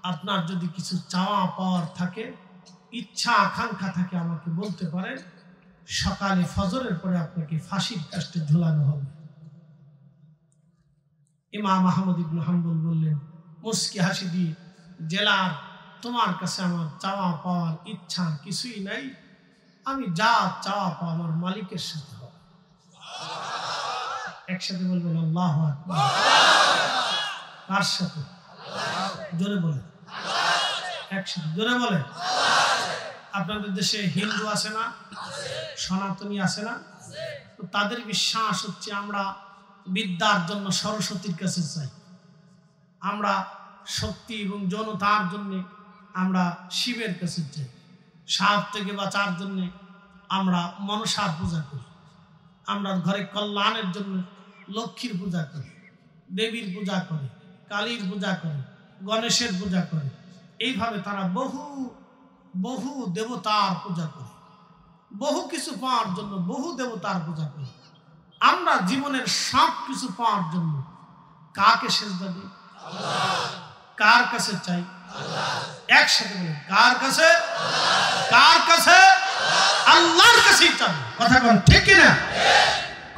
আপনার যদি কিছু চাওয়া পাওয়ার থাকে, ইচ্ছা আকাঙ্ক্ষা থাকে, আমাকে বলতে পারেন। সকালে ফজরের পরে আপনাকে ফাঁসির কাস্টে ঝুলানো হবে। ইমাম আহমদ ইবনে হাম্বল বললেন মুস্কি হাসি দিয়ে, জেলার তোমার কাছে আমার চাওয়া পাওয়ার ইচ্ছা কিছুই নাই, আমি যা চাওয়া পাওয়া আমার মালিকের সাথে হবে। একসাথে বলবেন আল্লাহু আকবার। কার সাথে? জোরে বলে, একসাথে জোরে বলে। আপনাদের দেশে হিন্দু আছে না, সনাতনী আছে না? তো তাদের বিশ্বাস হচ্ছে আমরা বিদ্যার জন্য সরস্বতীর কাছে চাই, আমরা শক্তি এবং যৌনতার জন্য আমরা শিবের কাছে চাই, সাপ থেকে বাঁচার জন্য আমরা মনসার পূজা করি, আমরা ঘরে কল্যাণের জন্য লক্ষ্মীর পূজা করি, দেবীর পূজা করি, কালীর পূজা করি, গণেশের পূজা করি। এইভাবে তারা বহু বহু দেবতার পূজা করে, বহু কিছু পাওয়ার জন্য বহু দেবতার পূজা করে। আমরা জীবনের সব কিছু পাওয়ার জন্য কাকে সেজদা দিই? কার কাছে চাই? একসাথে বলেন কার কাছে? কার কাছে? আল্লাহর কাছেই চাবো। কথা বলেন ঠিক কিনা?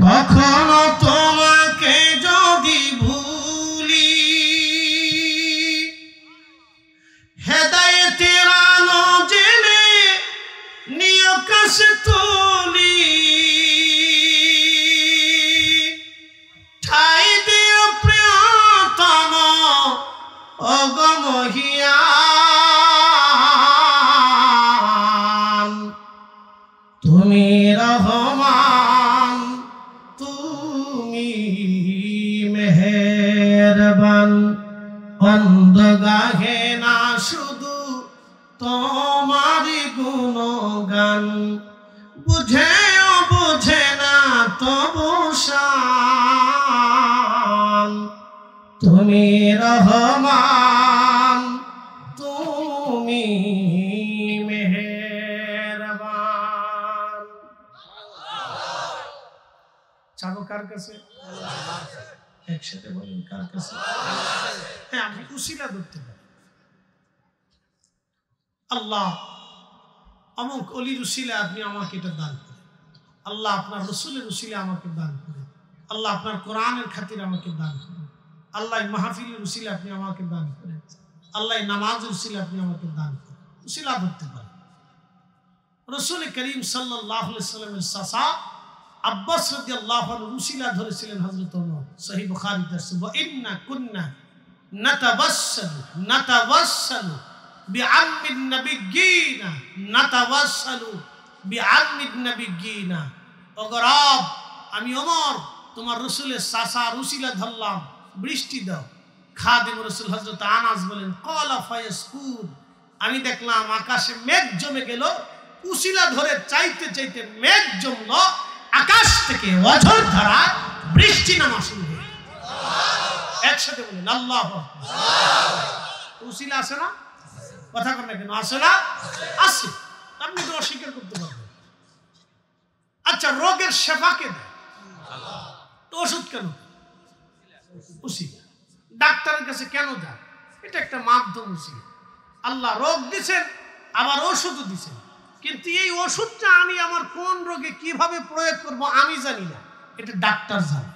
কখনো তোমাকে যদি ভুলি হেদায়েতের আলো জেলে নিয় কাছে তুলি ঠাই দিও প্রিয়তম অগমহিয়ান তুমি রহমান তুমি মেহেরবান অন্ধ গাহে না শুধু তোমারি গুণগান বুঝেও বুঝে না তবু শান তুমি রহমান তুমি মেহেরবান। চাবো কার কাছে? একসাথে বলেন কার কাছে? হ্যাঁ আমি উসিলা ধরতে পারি। আল্লাহ অমুক অলির উসিলা আপনি আমাকে এটা দান করেন, আল্লাহ আপনার রসুলের উসিলা আমাকে দান করেন, আল্লাহ আপনার কোরআনের খাতির আমাকে দান করেন, আল্লাহ মাহফিলের উসিলা আপনি আমাকে দান করেন, আল্লাহ নামাজের উসিলা আপনি আমাকে দান করেন। উসিলা ধরতে পারেন। রসুল করিম সাল্লাল্লাহু আলাইহি ওয়াসাল্লামের চাচা আব্বাস রাদিয়াল্লাহু আনহু উসিলা ধরেছিলেন হযরত ওমর। সহিহ বুখারীতে আছে ওয়া ইন্না কুন্না নাতাওয়াসসালু বিআম্মিন নাবিয়্যিনা নাতাওয়াসসালু বিআম্মিন নাবিয়্যিনা। ওগো রব আমি ওমর তোমার রাসূলের চাচার উসিলা ধরলাম, বৃষ্টি দাও। খাদিম রাসূল হযরত আনাস বলেন ক্বালা ফায়াসকুন আমি দেখলাম আকাশে মেঘ জমে গেল, উসিলা ধরে চাইতে চাইতে মেঘ জমলো, আকাশ থেকে অঝোর ধারা বৃষ্টি নামা শুরু হলো। একসাথে বলেন আল্লাহু আকবার। উসিলা আছে না? কথা বলেন না কেন? আছে না? আছে। আপনি তো অস্বীকার করতে পারবেন। আচ্ছা রোগের শেফা কে দেয়? তো ওষুধ কেন? উসিলা। ডাক্তারের কাছে কেন যায়? এটা একটা মাধ্যম উসিলা। আল্লাহ রোগ দিছেন আবার ওষুধও দিছেন, কিন্তু এই ওষুধটা আমি আমার কোন রোগে কিভাবে প্রয়োগ করব আমি জানি না, এটা ডাক্তার জানে।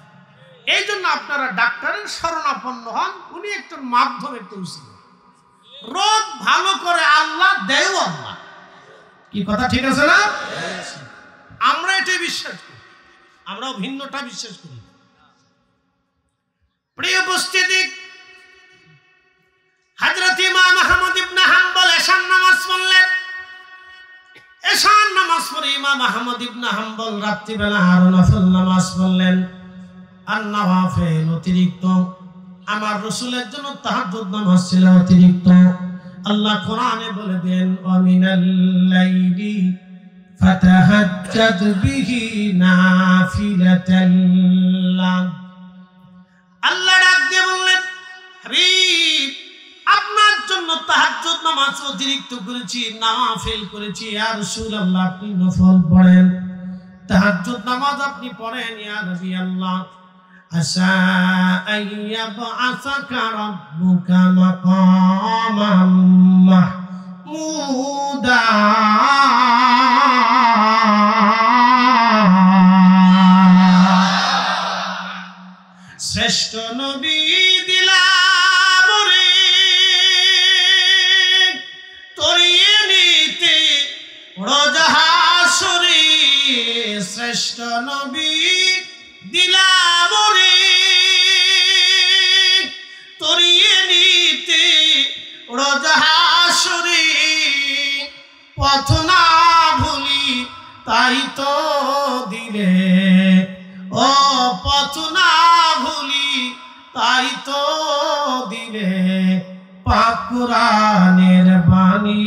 এই জন্য আপনারা ডাক্তারের শরণাপন্ন হন, উনি একটা মাধ্যম, একটা উসিলা। রোগ ভালো করে আল্লাহ দেয় আল্লাহ। কি কথা ঠিক আছে না? আমরা এটাই বিশ্বাস করি, আমরাও ভিন্নটা বিশ্বাস করি। প্রিয় উপস্থিতি, হযরত ইমাম আহমদ ইবনে হাম্বল এশার নামাজ পড়লেন। এশার নামাজ পড়ে ইমাম আহমদ ইবনে হাম্বল রাত্রিবেলা আরো নফল নামাজ পড়লেন। আর নওয়াফিল অতিরিক্ত, আমার রাসূলের জন্য তাহাজ্জুদ নামাজ ছিল অতিরিক্ত। আল্লাহ কোরআনে বলে দেন ওয়া মিনাল লাইলি ফাতাহাজ্জাদ বিহি নাফিলাতাল লাক। আল্লাহ ডাক দিয়ে বললেন হাবিব আপনার জন্য তাহাজ্জুদ নামাজ অতিরিক্ত করেছি, নাফিল করেছি। ইয়া রাসূলুল্লাহ আপনি নফল পড়েন, তাহাজ্জুদ নামাজ আপনি পড়েন। ইয়া নবী আল্লাহ আসা আইয়াবআসাকা রাব্বুকা মাকামান মাহমুদা। শ্রেষ্ঠ নবী দিলাম রে তরিয়ে নিতে রোজাহাসরে। শ্রেষ্ঠ নবী দিলাম রে তরিয়ে নিতে রোজাহাসরে। পথ না ভুলি তাই তো দিলে, ও পথ না ভুলি তাই তো দিলে। পাক কুরআনের বাণী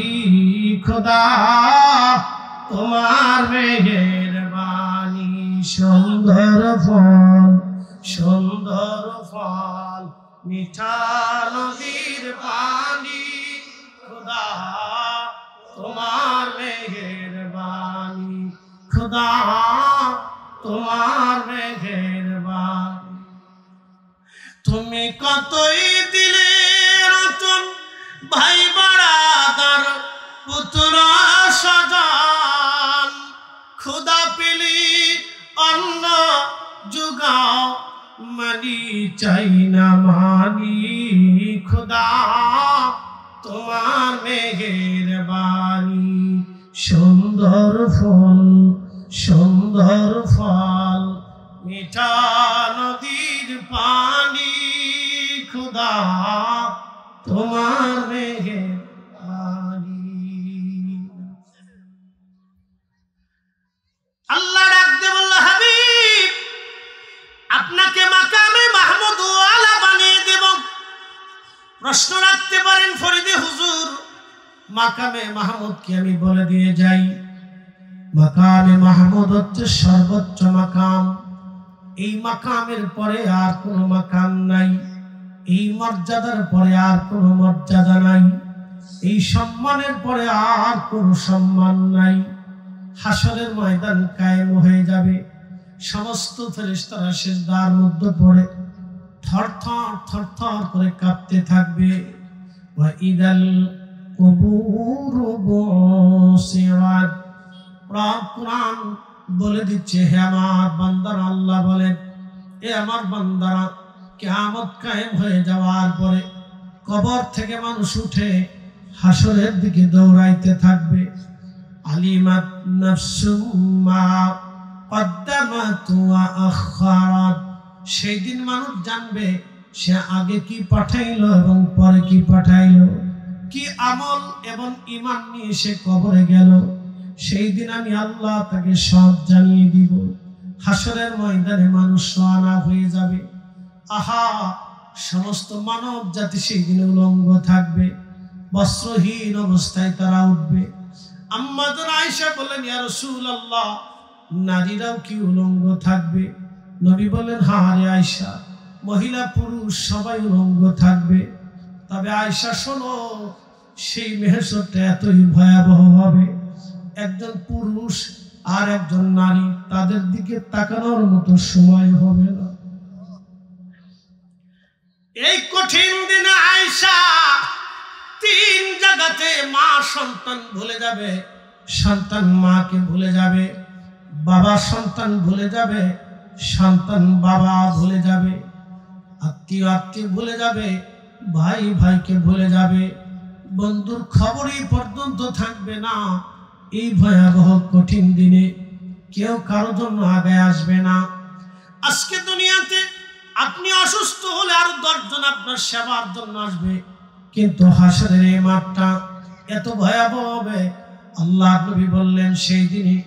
খোদা তোমার মেহেরবানি। সুন্দর ফল সুন্দর ফল মিঠা নদীর পানি খোদা তোমার মেহেরবানি। খোদা তোমার মেহেরবানি। তুমি কতই দিলে রতন ভাই বাড়া খুদা পেলি অন্ন জুগাও মানি চাই না মানি খুদা তোমার মেহেরবানি সুন্দর ফল মিঠা নদীর পানি খুদা তোমার মেহেরবানি। আল্লাহ ডাকতে বলল হাবিব আপনাকে মাকামে মাহমুদ ওয়ালা বানিয়ে দেব। প্রশ্ন রাখতে পারেন ফরিদে হুজুর মাকামে মাহমুদ কি আমি বলে দিয়ে যাই? মাকামে মাহমুদ হচ্ছে সর্বোচ্চ মাকাম। এই মাকামের পরে আর কোনো মাকাম নাই, এই মর্যাদার পরে আর কোনো মর্যাদা নাই, এই সম্মানের পরে আর কোনো সম্মান নাই। হাসরের ময়দান কায়েম হয়ে যাবে, সমস্ত ফেরেশতারা সিজদার মধ্যে পড়ে থরথর থরথর করে কাঁপতে থাকবে। ওয়া ইদাল কুবুরু বুসিরাত, কোরআন বলে দিচ্ছে হে আমার বান্দারা, আল্লাহ বলেন এ আমার বান্দারা, কিয়ামত কায়েম হয়ে যাওয়ার পরে কবর থেকে মানুষ উঠে হাসরের দিকে দৌড়াইতে থাকবে। আলিমাত নাফসুম মা কদ্দামাত ওয়া আখারাত, সেই দিন মানুষ জানবে সে আগে কি পাঠাইলো এবং পরে কি পাঠাইলো, কি আমল এবং ঈমান নিয়ে সে কবরে গেল। সেই দিন আমি আল্লাহ তাকে সব জানিয়ে দিব। হাসরের ময়দানে মানুষ সোয়ানা হয়ে যাবে। আহা, সমস্ত মানব জাতি সেই দিন উলঙ্গ থাকবে, বস্ত্রহীন অবস্থায় তারা উঠবে। আম্মাজান আয়েশা বলেন ইয়া রাসূলুল্লাহ নারীরাও কি উলঙ্গ থাকবে? নবী বলেন হ্যাঁ রে আয়েশা, মহিলা পুরুষ সবাই উলঙ্গ থাকবে। তবে আয়েশা শোনো, সেই মেহশরটা এতই ভয়াবহ হবে, একজন পুরুষ আর একজন নারী তাদের দিকে তাকানোর মতো সময় হবে না। এই কঠিন দিনে আয়েশা তিন জায়গাতে মা সন্তান ভুলে যাবে, সন্তান মাকে ভুলে যাবে, বাবা সন্তান ভুলে যাবে, সন্তান বাবা ভুলে যাবে, আত্মীয় আত্মীয় ভুলে যাবে, ভাই ভাইকে ভুলে যাবে, বন্ধুর খবরই পর্যন্ত থাকবে না। এই ভয়াবহ কঠিন দিনে কেউ কারো জন্য আগে আসবে না। আজকে দুনিয়াতে আপনি অসুস্থ হলে আরো 10 জন আপনার সেবার জন্য আসবে, কিন্তু হাসরের এই মাঠটা এত ভয়াবহ হবে, আল্লাহ নবী বললেন সেই দিনে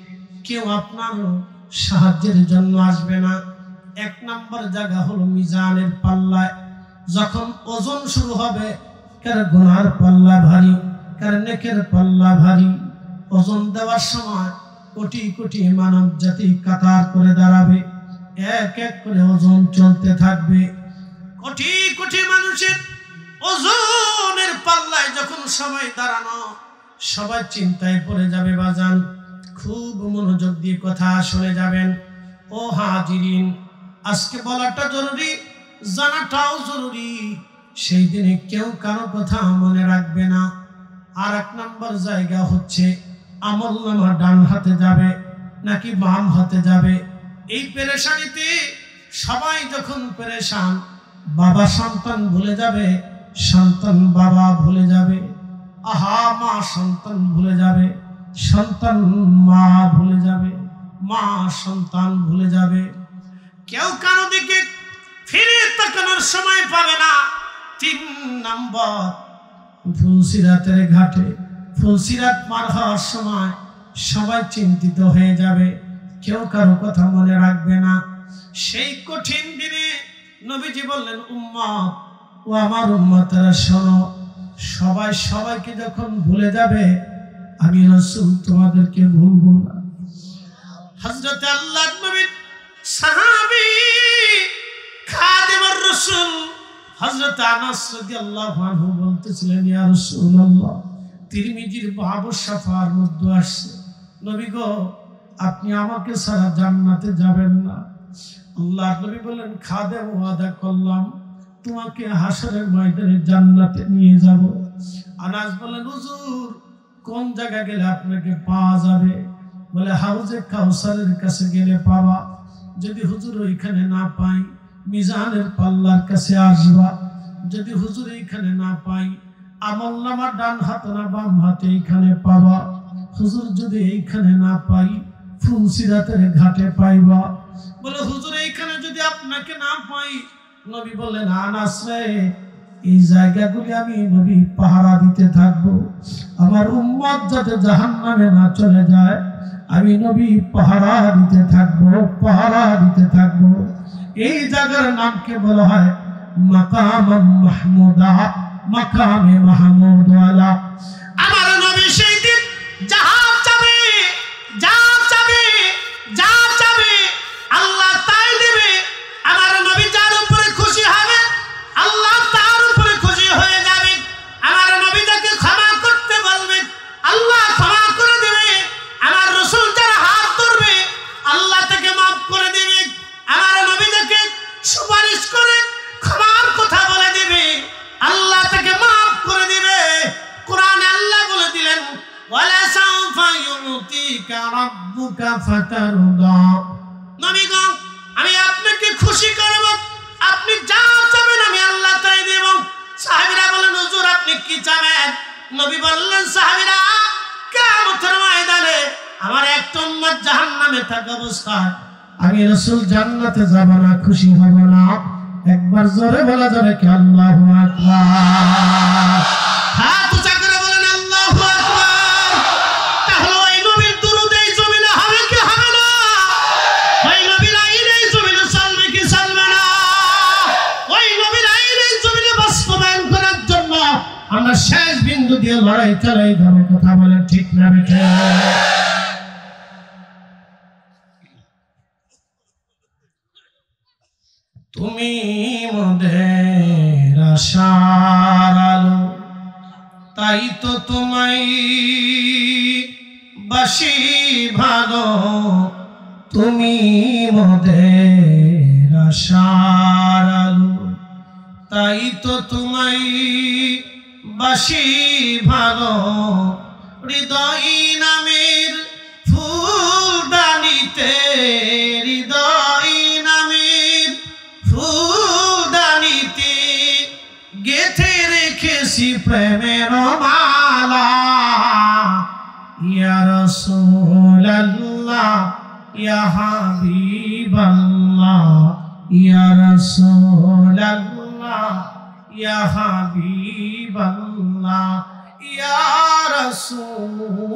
কেউ আপনার সাহায্যের জন্য আসবে না। 1 নম্বর জায়গা হলো মিজানের পাল্লায় যখন ওজন শুরু হবে, কার গুনার পাল্লা ভারী, কার নেকের পাল্লা ভারী। ওজন দেওয়ার সময় কোটি কোটি মানব জাতি কাতার করে দাঁড়াবে, এক এক করে ওজন চলতে থাকবে। কোটি কোটি মানুষের ওজনের পাল্লায় যখন সবাই দাঁড়ানো, সবাই চিন্তায় পড়ে যাবে। বাজান খুব মনোযোগ দিয়ে কথা শুনে যাবেন। ও হাজিরিন, আজকে বলাটা জরুরি, জানাটাও জরুরি। সেই দিনে কেউ কারো কথা মনে রাখবে না। আর 1 নম্বর জায়গা হচ্ছে আমলনামা ডান হাতে যাবে নাকি বাম হাতে যাবে। এই পেরেশানিতে সবাই যখন পেরেশান, বাবা সন্তান ভুলে যাবে, সন্তান বাবা ভুলে যাবে, আহা মা সন্তান ভুলে যাবে, সন্তান মা ভুলে যাবে, মা সন্তান ভুলে যাবে। কেউ কারো দিকে ফিরে তাকানোর সময় পাবে না। 3 নম্বর ফুলসিরাতের ঘাটে ফুলসিরাত পার হওয়ার সময় সবাই চিন্তিত হয়ে যাবে, কেউ কারো কথা মনে রাখবে না। সেই কঠিন দিনে নবীজি বললেন উম্মত ও আমার উম্মতেরা শোনো, সবাই সবাইকে যখন ভুলে যাবে, আমি রাসূল তোমাদেরকে ভুলবো না। হযরত আল্লাহর নবীর সাহাবী খাদেমুর রাসূল হযরত আনাস রাদিয়াল্লাহু আনহু বলতেছিলেন ইয়া রাসূলুল্লাহ, তিরমিজির বাবু শাফার মধ্যে আসছে, নবী গো আপনি আমাকে ছাড়া জান্নাতে যাবেন না। আল্লাহর নবী বললেন খাদেম ওয়াদা করলাম তোমাকে হাসরের ময়দানে জান্নাতে নিয়ে যাব। আনাস বলেন হুজুর কোন জায়গা গেলে আপনাকে পাওয়া যাবে? বলে হাউজে কাউসারের কাছে গেলে পাবা, যদি হুজুর ওইখানে না পাই মিজানের পাল্লার কাছে আসবা, যদি হুজুর এইখানে না পাই আমলনামা ডান হাত না বাম হাতে এইখানে পাবা, হুজুর যদি এইখানে না পাই ফুলসিরাতের ঘাটে পাইবা। বলে হুজুর এইখানে যদি আপনাকে না পাই, নবী বললেন আনাস রে, এই জায়গাগুলি আমি নবী পাহারা দিতে থাকবো, আমার উম্মত যাতে জাহান্নামে না চলে যায় আমি নবী পাহারা দিতে থাকবো, পাহারা দিতে থাকবো। এই জায়গার নামকে বলা হয় মাকাম মাহমুদা, মাকামে মাহমুদ ওয়ালা। আমার নবী সেই দিন জাহাজ যাবে, যা যাবে, যা যাবে আল্লাহ তাই দেবে। আমার নবী যার উপরে খুশি হবে আল্লাহ তার উপরে খুশি হয়ে যাবে। আমার নবী যাকে ক্ষমা করতে বলবে আল্লাহ ক্ষমা করে দেবে। আমার রাসূল যার হাত ধরবে আল্লাহ তাকে মাফ করে দেবে। আমার নবী যাকে সুপারিশ করে ক্ষমার কথা বলে দেবে আল্লাহ তাকে মাফ করে দিবে। কোরআনে আল্লাহ বলে দিলেন ওয়ালা সাউফা ইউতিকা রাব্বুকা ফাতারদা। নবী গো, আমি আপনাকে খুশি করব, আপনি যা চাবেন আমি আল্লাহ তাই দেব। সাহাবীরা বলেন হুজুর আপনি কি চাবেন? নবী বললেন সাহাবীরা, কিয়ামতের ময়দানে আমার একটা উম্মত জাহান্নামে থাকা অবস্থায় আমি রাসূল জান্নাতে যাব না, খুশি হব না? একবার জোরে বলা যাবে কি আল্লাহু আকবার? হাত উঁচা করে বলেন আল্লাহু আকবার। তাহলে ওই নবীর দুরূদ এই জমিনে হবে কি হবে না? ওই নবীর আইন এই জমিনে চলবে কি চলবে না? ওই নবীর আইন এই জমিনে বাস্তবায়ন করার জন্য আমরা শেষ বিন্দু দিয়ে লড়াই চালাই যাবো। কথা বলেন ঠিক না বেঠিক? তুমি মোদের আশার আলো, তাই তো তোমায় বাসি ভালো। তুমি মোদের আশার আলো, তাই তো তোমায় বাসি ভালো। হৃদয় নামের ফুলদানিতে, হৃদয় নামের ফুলদানিতে গেথে রেখেছি প্রেমের মালা। ইয়া রাসূলুল্লাহ, ইয়া হাবিবাল্লাহ, ইয়া রাসূলুল্লাহ, ইয়া হাবিবাল্লাহ, ইয়া রাসূলুল্লাহ।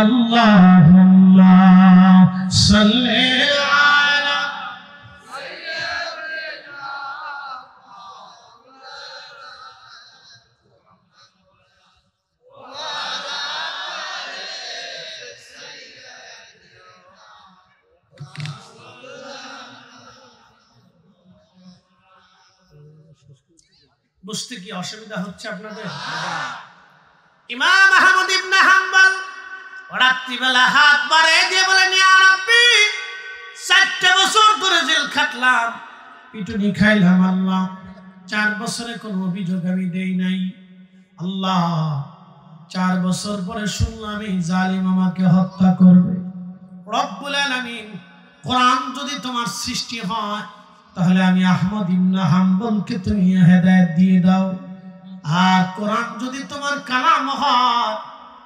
আল্লাহুম্মা সাল্লি আলা সাইয়্যিদিনা বুঝতে কি অসুবিধা হচ্ছে আপনাদের? ইমাম আহমদ ইবনে হাম্বল রাত্রিবেলা হাত বাড়িয়ে দিয়ে বলেন ইয়া রাব্বি, 4 বছর ধরে জেল খাটলাম, পিটুনি খাইলাম আল্লাহ, 4 বছরে কোনো অভিযোগ আমি দেই নাই আল্লাহ। 4 বছর পরে শুনলাম এই জালিম আমাকে হত্যা করবে। রব্বুল আলামিন, কোরআন যদি তোমার সৃষ্টি হয় তাহলে আমি আহমদ ইবনে হাম্বলকে তুমি হেদায়েত দিয়ে দাও, আর কোরআন যদি তোমার কালাম হয়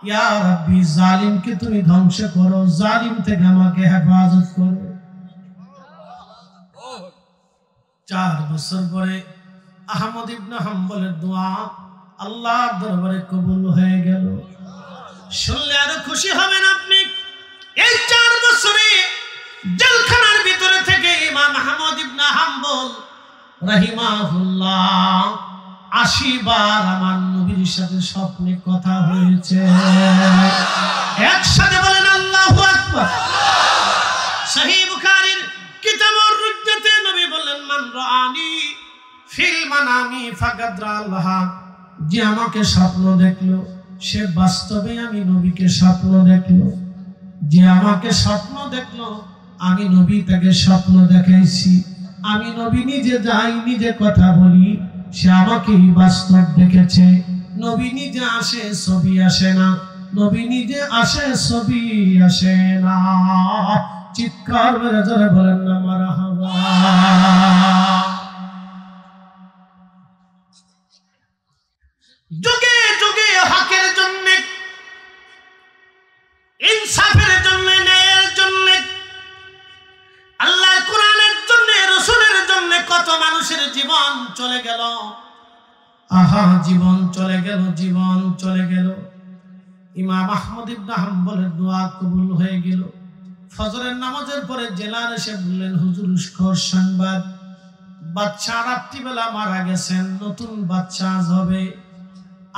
ইয়া রাব্বি জালিমকে তুমি ধ্বংস করো, জালিম থেকে আমাকে হেফাজত করো। 4 বছর পরে আহমদ ইবনে হাম্বলের দোয়া আল্লাহর দরবারে কবুল হয়ে গেল। শুনলে আরো খুশি হবেন আপনি। এই 4 বছরে জেলখানার ভিতরে থেকে ইমাম আহমদ ইবনে হাম্বল রাহিমাহুল্লাহ 80 বার আমার নবীর সাথে স্বপ্নে কথা হয়েছে। একসাথে বলেন আল্লাহু আকবার। সহিহ বুখারীর কিতাবুর রুজ্জাতে নবী বলেন মান রাআনি ফিল মানামি ফাকাদ রাআল্লাহ, যে আমাকে স্বপ্ন দেখলো সে বাস্তবে আমি নবীকে স্বপ্ন দেখলো। যে আমাকে স্বপ্ন দেখলো আমি নবী তাকে স্বপ্ন দেখাইছি। আমি নবী নিজে যাই, নিজে কথা বলি, সে আমাকেই বাস্তব দেখেছে। নবী নিজে আসে, ছবি আসে না। নবী নিজে আসে ছবি আসে না। চিৎকার মেরে জোরে বলেন না মারহাবা। যুগে যুগে হকের জন্য, ইনসাফের জন্য, ন্যায়ের জন্য, আল্লাহর কোরআনের জন্য, রাসূলের জন্য কত মানুষের জীবন চলে গেল। আহা, জীবন চলে গেল, জীবন চলে গেল। ইমাম আহমদ ইবনে হাম্বলের দোয়া কবুল হয়ে গেল। ফজরের নামাজের পরে জেলার এসে বললেন, হুজুর সংবাদ, বাচ্চা রাত্রিবেলা মারা গেছেন, নতুন বাচ্চা আজ হবে,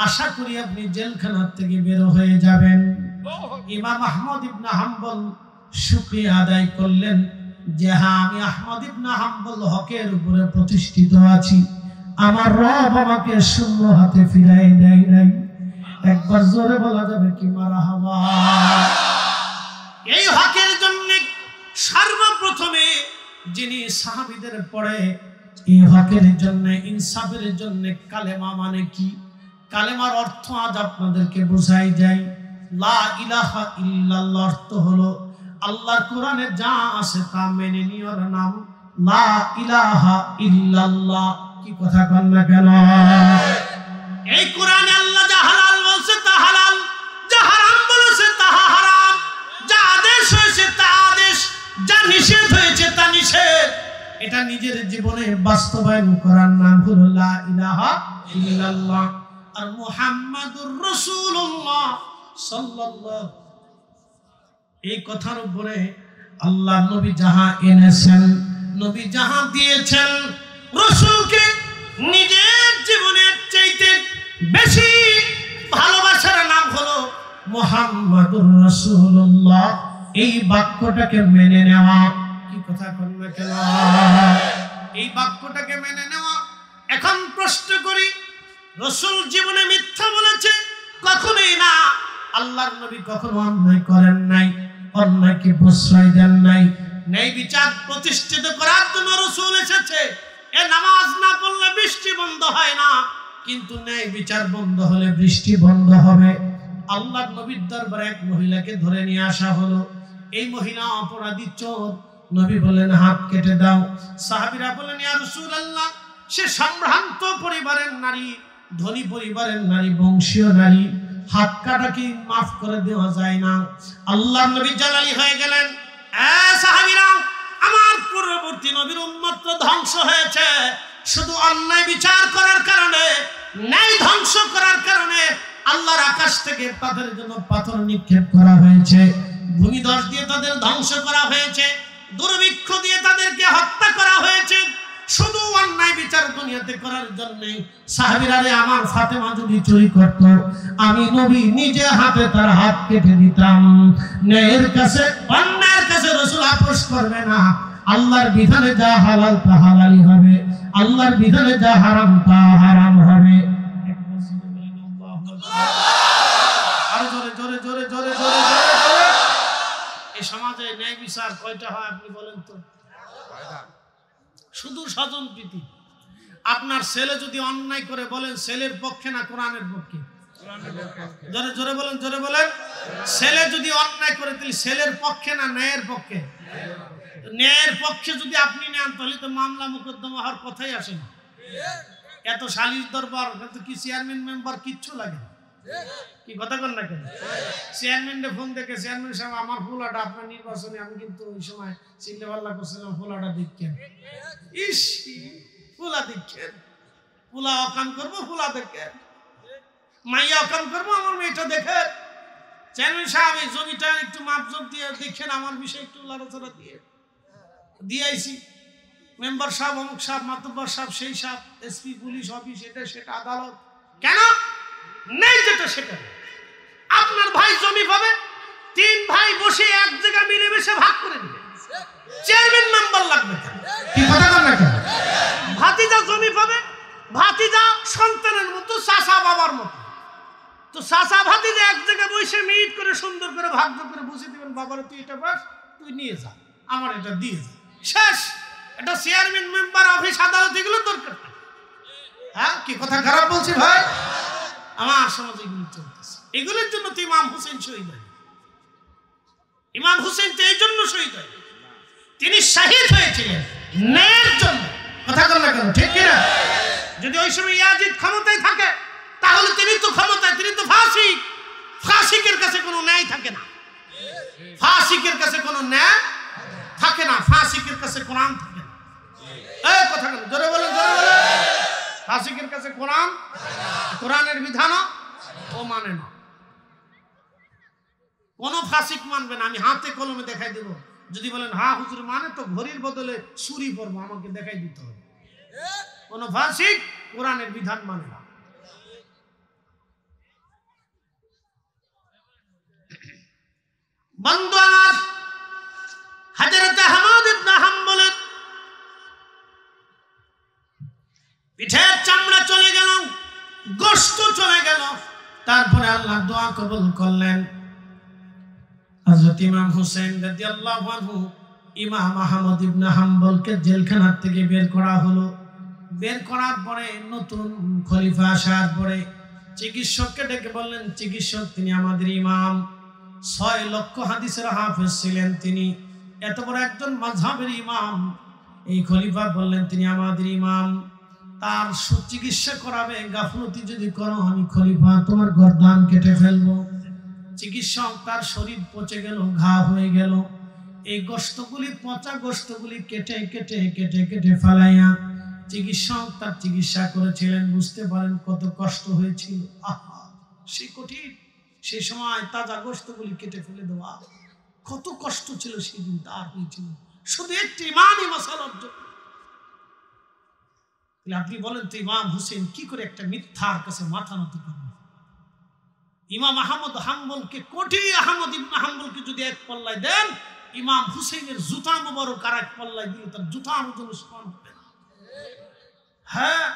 আশা করি আপনি জেলখানা থেকে বের হয়ে যাবেন। ইমাম আহমদ ইবনে হাম্বল শুকরিয়া আদায় করলেন যে হ্যাঁ, আমি আহমদ ইবনে হাম্বল হকের উপরে প্রতিষ্ঠিত আছি, আমার রব আমাকে শূন্য হাতে ফিরাই দেয় নাই। একবার জোরে বলা যাবে কি মারহাবা। এই হকের জন্য সর্বপ্রথমে যিনি সাহাবীদের পরে এই হকের জন্য, ইনসাফের জন্য কালেমা মানে কি, কালেমার অর্থ আজ আপনাদেরকে বোঝাই যায়। লা ইলাহা ইল্লাল্লাহ অর্থ হলো আল্লাহর কোরআনে যা আছে তা মেনে নেওয়ার নাম লা ইলাহা ইল্লাল্লাহ। কি কথা কন না কেন? এই কোরআনে আল্লাহ যা হালাল বলছে তা হালাল, যা হারাম বলেছে তা হারাম, যা আদেশ হয়েছে তা আদেশ, যা নিষেধ হয়েছে তা নিষেধ। এটা নিজের জীবনে বাস্তবায়ন করার নাম হলো লা ইলাহা ইল্লাল্লাহ। আর মুহাম্মাদুর রাসূলুল্লাহ সাল্লাল্লাহু, এই কথার উপরে আল্লাহ নবী যাহা এনেছেন, নবী যাহা দিয়েছেন, রাসূলকে নিজের জীবনের চাইতে বেশি ভালোবাসার নাম হলো মুহাম্মাদুর রাসূলুল্লাহ। এই বাক্যটাকে মেনে নেওয়া। কি কথা কন্যা কেন? এই বাক্যটাকে মেনে নেওয়া। এখন প্রশ্ন করি, রাসূল জীবনে মিথ্যা বলেছে? কখনোই না। আল্লাহর নবী কখনো অন্যায় করেন নাই, অন্যায়কে প্রশ্রয় দেন নাই। ন্যায় বিচার প্রতিষ্ঠিত করার জন্য রাসূল এসেছে। এ নামাজ না পড়লে বৃষ্টি বন্ধ হয় না, কিন্তু ন্যায় বিচার বন্ধ হলে বৃষ্টি বন্ধ হবে। আল্লাহর নবীর দরবারে এক মহিলাকে ধরে নিয়ে আসা হলো। এই মহিলা অপরাধী, চোর। নবী বললেন হাত কেটে দাও। সাহাবীরা বললেন ইয়া রাসূলুল্লাহ, সে সম্ভ্রান্ত পরিবারের নারী, ধনী পরিবারের নারী, বংশীয় নারী, হাত কাটা কি মাফ করে দেওয়া যায় না? আল্লাহর নবী জালালি হয়ে গেলেন। সাহাবীরা, আমার পূর্ববর্তী নবীর উম্মত ধ্বংস হয়েছে শুধু অন্যায় বিচার করার কারণে, ন্যায় ধ্বংস করার কারণে। আল্লাহর আকাশ থেকে তাদের জন্য পাথর নিক্ষেপ করা হয়েছে, ভূমিধস দিয়ে তাদের ধ্বংস করা হয়েছে, দুর্ভিক্ষ দিয়ে তাদেরকে হত্যা করা হয়েছে, শুধু অন্যায় বিচার দুনিয়াতে করার জন্য। সাহাবীরা, আমার ফাতেমা যদি চুরি করত, আমি নবী নিজে হাতে তার হাত কেটে দিতাম। ন্যায়ের কাছে, অন্যায়ের কাছে রাসূল আপোষ করবে না। আল্লাহর বিধানে যা হালাল তা হালালই হবে, আল্লাহর বিধানে যা হারাম তা হারাম হবে। আরো জোরে জোরে জোরে জোরে জোরে জোরে। এই সমাজে ন্যায় বিচার কয়টা হয় আপনি বলেন তো? শুধু স্বজন প্রীতি। আপনার ছেলে যদি অন্যায় করে, বলেন ছেলের পক্ষে না কোরআনের পক্ষে? জোরে জোরে বলেন, জোরে বলেন। ছেলে যদি অন্যায় করে, তাহলে ছেলের পক্ষে না ন্যায়ের পক্ষে? ন্যায়ের পক্ষে যদি আপনি নেন, তাহলে তো মামলা মোকদ্দমা হওয়ার কথাই আসে না। এত সালিশ দরবার, এত কি চেয়ারম্যান মেম্বার কিচ্ছু লাগে না। কি কথা কন না কেন? চেয়ারম্যানকে ফোন দেখে, চেয়ারম্যান সাহেব আমার ফুলাটা আপনার নির্বাচনে, আমি কিন্তু ওই সময় চিল্লে পাল্লা করছিলাম, ফুলাটা দেখছেন। ইস, ফুলা দেখছেন, ফুলা অকাম করবো, ফুলা দেখেন, মাইয়া অকাম করবো, আমার মেয়েটা দেখেন। চেয়ারম্যান সাহেব এই জমিটা একটু মাপজোপ দিয়ে দেখেন, আমার বিষয়ে একটু লড়াচড়া দিয়ে আইসি। মেম্বার সাহেব, অমুক সাহেব, মাতব্বর সাহেব, সেই সাহেব, এসপি, পুলিশ অফিস, এটা সেটা, আদালত। কেন? নেই যেটা সেটা। আপনার ভাই জমি পাবে, 3 ভাই বসে এক জায়গায় মিলেমিশে ভাগ করে নেবে। চেয়ারম্যান মেম্বার লাগবে কেন? কি কথা বল না কেন? ভাতিজা জমি পাবে, ভাতিজা সন্তানের মতো, চাচা বাবার মতো। তো চাচা ভাতিজা এক জায়গায় বসে মিট করে সুন্দর করে ভাগ করে বুঝে দিবেন, বাবারে তুই এটা পাস, তুই নিয়ে যা, আমার এটা দিয়ে যা, শেষ। এটা চেয়ারম্যান মেম্বার অফিস আদালত এগুলো দরকার। হ্যাঁ, কি কথা খারাপ বলছি ভাই? আমার সমাজে এগুলো চলতেছে। এগুলোর জন্য তো ইমাম হুসেন শহীদ হয়। ইমাম হুসেন তো এই জন্য শহীদ হয়, তিনি শহীদ হয়েছিলেন ন্যায়ের জন্য। কথা বল না কেন, ঠিক কিনা? যদি ওই সময় ইয়াজিদ ক্ষমতায় থাকে তাহলে তিনি তো ক্ষমতায়, তিনি তো ফাসিক। ফাসিকের কাছে কোনো ন্যায় থাকে না, ফাসিকের কাছে কোনো ন্যায় থাকে না, ফাসিকের কাছে কোরআন থাকে না। এই কথা কেন, জোরে বলেন, জোরে বলেন। ফাসিকের কাছে কোরআন, কোরআনের বিধান ও মানে না। কোন ফাসিক মানবে না, আমি হাতে কলমে দেখাই দেব। যদি বলেন হ্যাঁ হুজুর মানে, তো ঘড়ির বদলে ছুরি পড়বো, আমাকে দেখাই দিতে হবে। কোন ফাসিক কোরআনের বিধান মানে না। বন্ধু আমার, হযরত আহমদ ইবনে হাম্বলের পিঠের চামড়া চলে গেল, গোশত চলে গেল। তারপরে আল্লাহ দোয়া কবুল করলেন। হযরত ইমাম হুসাইন রাদিয়াল্লাহু আনহু ইমাম আহমদ ইবনে হাম্বলকে জেলখানা থেকে বের করা হলো। বের করার পরে নতুন খলিফা আসার পরে চিকিৎসককে ডেকে বললেন, চিকিৎসক তিনি আমাদের ইমাম, 6 লক্ষ হাদিসের হাফেজ ছিলেন তিনি, এত বড় একজন মাযহাবের ইমাম। এই খলিফা বললেন তিনি আমাদের ইমাম, তার সুচিকিৎসা করাবে, গাফলতি যদি করো আমি খলিফা তোমার গর্দান কেটে ফেলবো। চিকিৎসক তার শরীর পচে গেল, ঘা হয়ে গেল। এই গোশতগুলি, পচা গোশতগুলি কেটে কেটে কেটে কেটে ফেলাইয়া চিকিৎসক তার চিকিৎসা করেছিলেন। বুঝতে পারেন কত কষ্ট হয়েছিল। আহা, সে কঠিন। সেই সময় তাজা গোশতগুলি কেটে ফেলে দেওয়া, কত কষ্ট ছিল সেদিন তার হয়েছিল, শুধু একটি ইমানই মাসালার জন্য। আপনি বলেন তো ইমাম হুসেন কি করে একটা মিথ্যার কাছে মাথা নত করবে? ইমাম আহমদ হাম্বলকে, কোটি আহমদ ইবনে হাম্বলকে যদি এক পাল্লায় দেন, ইমাম হুসেনের জুতা মোবারক আর এক পাল্লায় দিলে তার জুতার ওজন সমান হবে না। হ্যাঁ,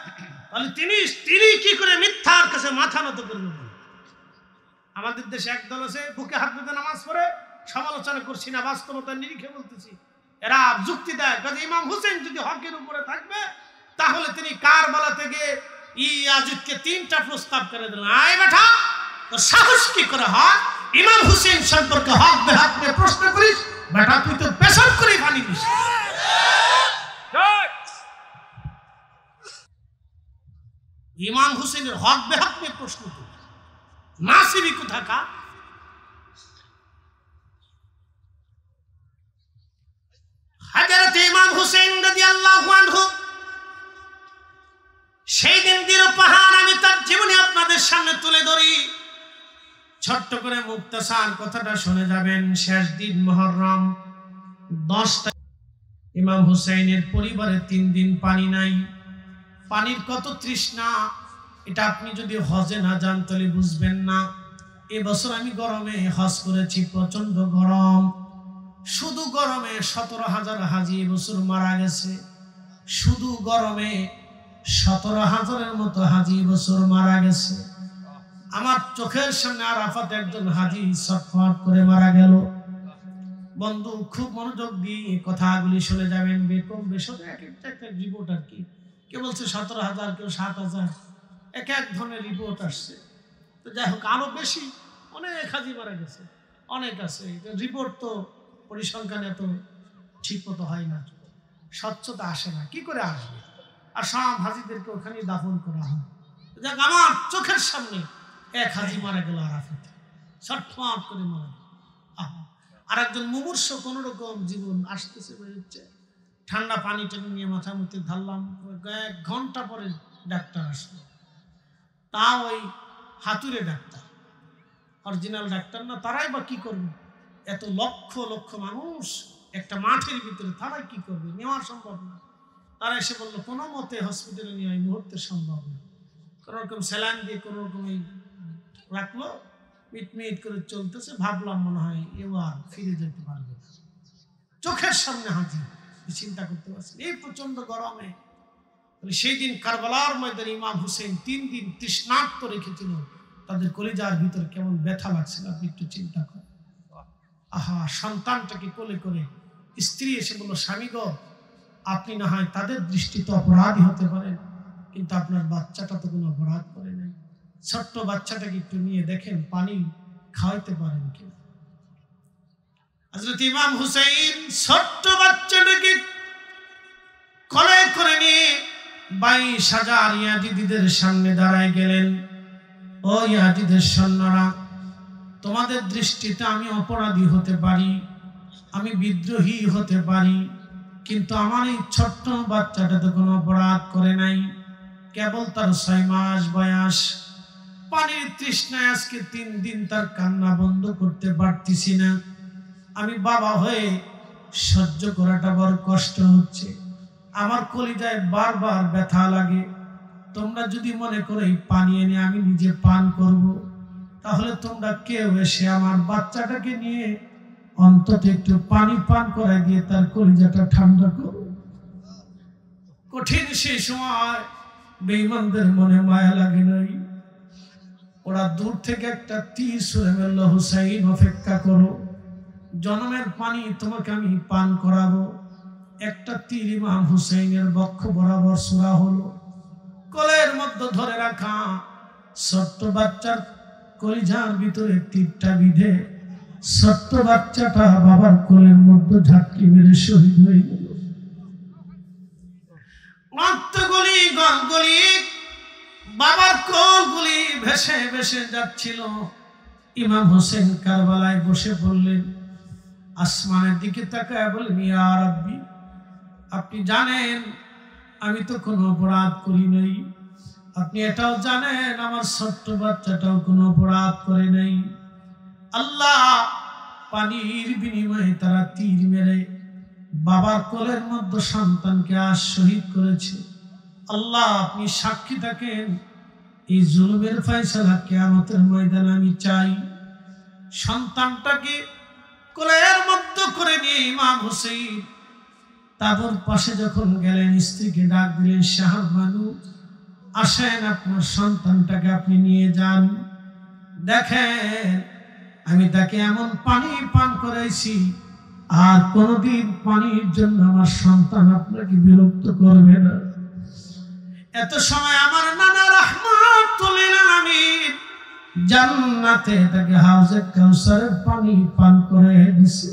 তাহলে তিনি কি করে মিথ্যার কাছে মাথা নত করবেন? আমাদের দেশে একদল আছে বুকে হাত বেঁধে নামাজ পড়ে, সমালোচনা করছি না, বাস্তবতার নিরিখে বলতেছি। এরা যুক্তি দেয়, কাজে ইমাম হুসেন যদি হকের উপরে থাকবে তাহলে তিনি কারবালা থেকে ইয়াজিদকে 3টা প্রস্তাব করে দিলেন। আয় বেটা, তো সাহস কি করে হয় ইমাম হুসেন সম্পর্কে হক বেহক নিয়ে প্রশ্ন করিস? বেটা তুই তো পেশাব করে পানি দিস। ইমাম হুসেনের হক বেহক নিয়ে প্রশ্ন করিস, নাসিবি কোথাকা। হযরত ইমাম হুসেন রাদিয়াল্লাহু আনহু সেই দিন দিন পাহাড় আমি তার জীবনে আপনাদের সামনে তুলে ধরি। ছোট্ট করে মুক্তাসার কথাটা শুনে যাবেন। শেষ দিন মুহররম 10 তারিখ, ইমাম হুসাইনের পরিবারে 3 দিন পানি নাই। পানির কত তৃষ্ণা, এটা আপনি যদি হজে না যান তাহলে বুঝবেন না। এবছর আমি গরমে হজ করেছি, প্রচন্ড গরম। শুধু গরমে 17,000 হাজি এবছর মারা গেছে। শুধু গরমে 17,000-এর মতো হাজি বছর মারা গেছে। আমার চোখের সামনে আরাফাতে একজন হাজি ছটফট করে মারা গেল। বন্ধু খুব মনোযোগ দিয়ে কথাগুলি শুনে যাবেন। বেকম বেশক এক একটা রিপোর্ট আর কি, কেউ বলছে 17,000, কেউ 7,000, এক এক ধরনের রিপোর্ট আসছে। তো যাই হোক, আরো বেশি অনেক হাজি মারা গেছে, অনেক আছে। রিপোর্ট তো পরিসংখ্যান এত ঠিক মতো হয় না, স্বচ্ছতা আসে না। কি করে আসবে? আর সব হাজিদেরকে ওখানে দাফন করা হয়। যাক, আমার চোখের সামনে এক হাজি মারা গেল আরাফাতে, ছটফট করে মারা গেল। আর একজন মুমূর্ষ কোন রকম জীবন আসতেছে বেরোচ্ছে, ঠান্ডা পানি টানি নিয়ে মাথা মুখে ঢাললাম। 1 ঘন্টা পরে ডাক্তার আসলো, তা ওই হাতুড়ে ডাক্তার, অরিজিনাল ডাক্তার না। তারাই বা কি করবে? এত লক্ষ লক্ষ মানুষ একটা মাঠের ভিতরে, তারাই কি করবে? নেওয়া সম্ভব না। তারা এসে বললো কোনো মতে হসপিটালে নিয়ে এই মুহূর্তে সম্ভব না। কোনো রকম স্যালাইন দিয়ে কোনো রকম রাখলো, মিট করে চলতেছে। ভাবলাম মনে হয় এও আর ফিরে যেতে পারবে না। চোখের সামনে হাজির, চিন্তা করতে পারছেন এই প্রচন্ড গরমে। সেই দিন কারবালার ময়দানে ইমাম হুসেন 3 দিন তৃষ্ণার্ত রেখেছিল। তাদের কলিজার ভিতর কেমন ব্যথা লাগছিল আপনি একটু চিন্তা করেন। আহা, সন্তানটাকে কোলে করে স্ত্রী এসে বলল, স্বামী গো, আপনি না হয় তাদের দৃষ্টিতে অপরাধী হতে পারেন, কিন্তু আপনার বাচ্চাটা তো কোনো অপরাধ করে নাই। ছোট্ট বাচ্চাটাকে একটু নিয়ে দেখেন পানি খাওয়াইতে পারেন কিনা। হযরত ইমাম হুসাইন ছোট্ট বাচ্চাটাকে কোলে করে নিয়ে 22,000 ইয়াজিদিদের সামনে দাঁড়ায় গেলেন। ও ইয়াজিদের সৈন্যরা, তোমাদের দৃষ্টিতে আমি অপরাধী হতে পারি, আমি বিদ্রোহী হতে পারি, কিন্তু আমার এই ছোট্ট বাচ্চাটা তো কোনো অপরাধ করে নাই, কেবল তার 6 মাস বয়স। পানির তৃষ্ণায় আজকে 3 দিন তার কান্না বন্ধ করতে পারতেছি না। আমি বাবা হয়ে সহ্য করাটা বড় কষ্ট হচ্ছে, আমার কলিজায় বারবার ব্যথা লাগে। তোমরা যদি মনে করো এই পানি এনে আমি নিজে পান করব, তাহলে তোমরা কেউ এসে আমার বাচ্চাটাকে নিয়ে অন্তত একটু পানি পান করাই দিয়ে তার কলিজাটা ঠান্ডা করো। কঠিন সেই সময় বেঈমানদের মনে মায়া লাগে নাই। ওরা দূর থেকে একটা তীর ছুঁড়ে মারল, হুসাইন অপেক্ষা করো, জনমের পানি তোমাকে আমি পান করাবো। একটা তীর ইমাম হুসাইনের বক্ষ বরাবর ছোড়া হলো। কোলের মধ্যে ধরে রাখা ছোট্ট বাচ্চার কলিজার ভিতরে তীরটা বিঁধে ছোট্ট বাচ্চাটা বাবার কোলের মধ্যে ঝাঁকি মেরে শহীদ হয়ে গেল। রক্তগুলি গলগলি বাবার কোলগুলি ভেসে ভেসে যাচ্ছিল। ইমাম হোসেন কারবালায় বসে পড়লেন, আসমানের দিকে তাকায় বলেন, ইয়া রাব্বি, আপনি জানেন আমি তো কোনো অপরাধ করি নাই, আপনি এটাও জানেন আমার ছোট্ট বাচ্চাটাও কোনো অপরাধ করে নাই। আল্লাহ পানির বিনিময়ে তারা তীর মেরে বাবার কোলের মধ্যে সন্তানকে আজ শহীদ করেছে। আল্লাহ আপনি সাক্ষী থাকেন, এই জুলুমের ফয়সালা কিয়ামতের ময়দানে আমি চাই। সন্তানটাকে কোলের মধ্যে করে নিয়ে ইমাম হুসাইন তাবুর পাশে যখন গেলেন, স্ত্রীকে ডাক দিলেন, শাহবানু আসেন, আপনার সন্তানটাকে আপনি নিয়ে যান। দেখেন আমি তাকে এমন পানি পান করাইছি, আর কোনদিন পানির জন্য আমার সন্তান আপনাকে বিরক্ত করবে না। এত সময় আমার নানা রাহমাতুল আলামিন জান্নাতে তাকে হাউজে কাউসারের পানি পান করে দিছে।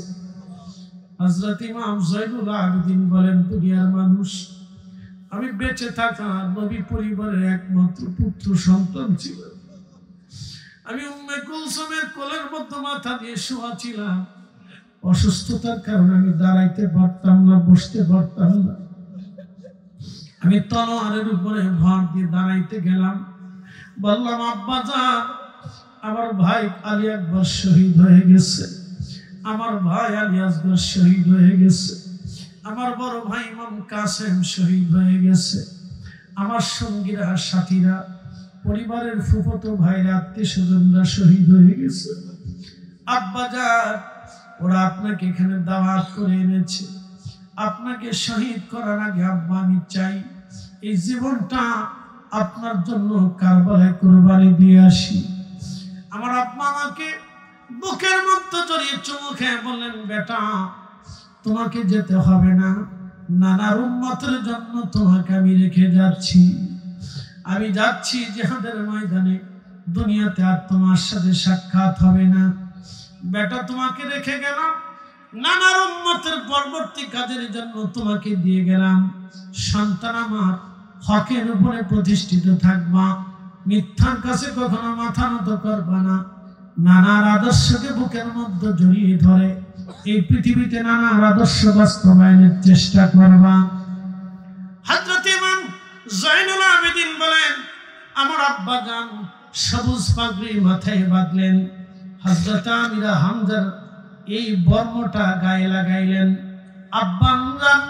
হযরত ইমাম জয়নুল আবেদিন বলেন, দুনিয়ার মানুষ, আমি বেঁচে থাকা নবী পরিবারের একমাত্র পুত্র সন্তান ছিল। আমি উম্মে কুলসুমের কোলের মধ্যে মাথা দিয়ে শোয়া ছিলাম। অসুস্থতার কারণে আমি দাঁড়াইতে পারতাম না, বসতে পারতাম না। আমি তলোয়ারের উপরে ভর দিয়ে দাঁড়াইতে গেলাম। বললাম, আব্বা যান, আমার ভাই আলী আকবর শহীদ হয়ে গেছে, আমার ভাই আলী আসগর শহীদ হয়ে গেছে, আমার বড় ভাই ইমাম কাসেম শহীদ হয়ে গেছে, আমার সঙ্গীরা সাথীরা পরিবারের ফুফতো ভাইরা আত্মীয় স্বজনরা শহীদ হয়ে গেছে। আব্বা যান, ওরা আপনাকে এখানে দাওয়াত করে এনেছে, আপনাকে শহীদ করার আগে আব্বা আমি চাই এই জীবনটা আপনার জন্য কারবালায় কুরবানি দিয়ে আসি। আমার আব্বা আমাকে বুকের মধ্যে জড়িয়ে চুমু খেয়ে বললেন, বেটা তোমাকে যেতে হবে না, নানার উম্মতের জন্য তোমাকে আমি রেখে যাচ্ছি। আমি যাচ্ছি জিহাদের ময়দানে, দুনিয়াতে আর তোমার সাথে সাক্ষাৎ হবে না। বেটা তোমাকে রেখে গেলাম, নানার উম্মতের পরবর্তী কাজের জন্য তোমাকে দিয়ে গেলাম। সন্তান আমার হকের উপরে প্রতিষ্ঠিত থাকবা, মিথ্যার কাছে কখনো মাথা নত করবা না, নানার আদর্শকে বুকের মধ্যে জড়িয়ে ধরে এই পৃথিবীতে নানার আদর্শ বাস্তবায়নের চেষ্টা করবা। হযরত ইমাম জয়নুল আবেদিন বলেন, আমার আব্বা জান সবুজ পাগড়ি মাথায় বাঁধলেন, হযরত আমিরা হামজার এই বর্মটা গায়ে লাগাইলেন। আব্বা জান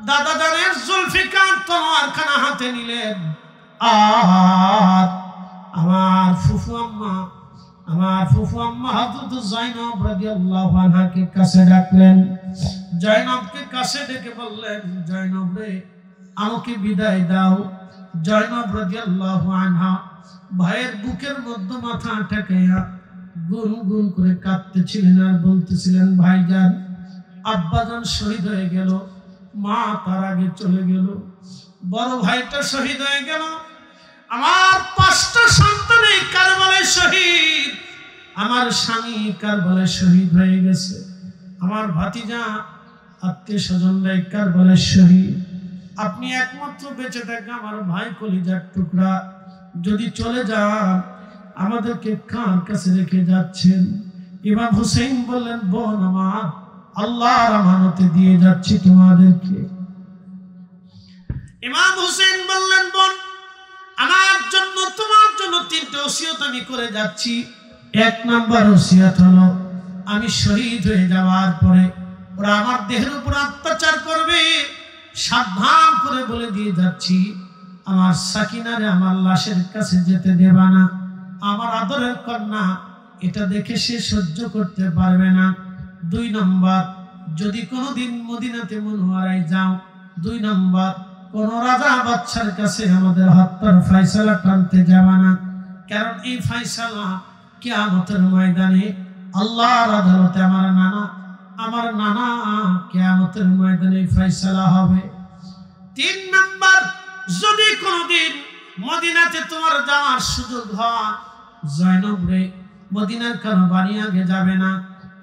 দাদা জানের জুলফিকার তলোয়ারখানা হাতে নিলেন, আর আমার ফুফু আম্মা হযরত জয়নব রাদিয়াল্লাহু আনহাকে কাছে ডাকলেন। জয়নবকে কাছে ডেকে বললেন, জয়নব রে, আমাকে বিদায় দাও। জয়নব রাদিয়াল্লাহু আনহা ভাইয়ের বুকের মধ্যে মাথা ঠেকাইয়া গুনগুন করে কাঁদতেছিলেন আর বলতেছিলেন, ভাইজান আব্বাজান শহীদ হয়ে গেল, মা তার আগে চলে গেল, বড় ভাইটা শহীদ হয়ে গেল, আমার 5টা সন্তান এই কারবালায় শহীদ, আমার স্বামী কারবালায় শহীদ হয়ে গেছে, আমার ভাতিজা আত্মীয় স্বজনরা কারবালায় শহীদ। আপনি একমাত্র বেঁচে থাকা আমার ভাই কলিজার টুকরা, যদি চলে যান আমাদেরকে কার কাছে রেখে যাচ্ছেন? ইমাম হুসাইন বললেন, বোন আমার, আল্লাহর আমানতে দিয়ে যাচ্ছি তোমাদেরকে। ইমাম হুসাইন বললেন, বোন আমার জন্য তোমার জন্য 3টে ওসিয়ত আমি করে যাচ্ছি। 1 নাম্বার ওসিয়ত হলো, আমি শহীদ হয়ে যাওয়ার পরে ওরা আমার দেহের উপর অত্যাচার করবে, সাবধান করে বলে দিয়ে যাচ্ছি, আমার সাকিনারে আমার লাশের কাছে যেতে দেবা না। আমার আদরের কন্যা, এটা দেখে সে সহ্য করতে পারবে না। 2 নাম্বার, যদি কোনোদিন মদিনাতে মুনওয়ারায় যাও, 2 নাম্বার, কোন রাজা বাদশার কাছে আমাদের হত্যার ফয়সালা টানতে যাবা না, কারণ এই ফয়সালা কিয়ামতের ময়দানে আল্লাহর আদালতে আমার নানা কিয়ামতের ময়দানে ফয়সালা হবে। 3 নাম্বার, যদি কোনোদিন মদিনাতে তোমার যাওয়ার সুযোগ হয়, জয়নব রে মদিনার কারো বাড়ি আগে যাবে না,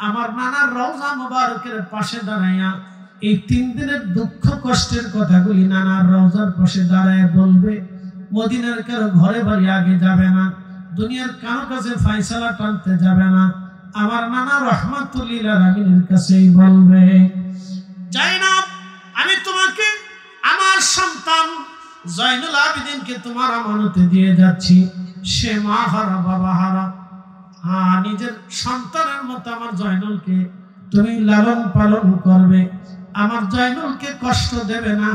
আমার নানার রওজা মুবারকের পাশে দাঁড়াইয়া এই 3 দিনের দুঃখ কষ্টের কথাগুলি নানার রওজার পাশে দাঁড়ায় বলবে। মদিনার কারো ঘরে বাড়ি আগে যাবে না, দুনিয়ার কারো কাছে ফয়সালা টানতে যাবে না, আমার নানা রাহমাতুল লিল আলামিনের কাছেই বলবে। জাইনাব, আমি তোমাকে আমার সন্তান জয়নুল আবেদিনকে তোমার আমানতে দিয়ে যাচ্ছি। সে মা হারা বাবা হারা, নিজের সন্তানের মতো আমার জয়নুলকে তুমি লালন পালন করবে, আমার জয়নুলকে কষ্ট দেবে না,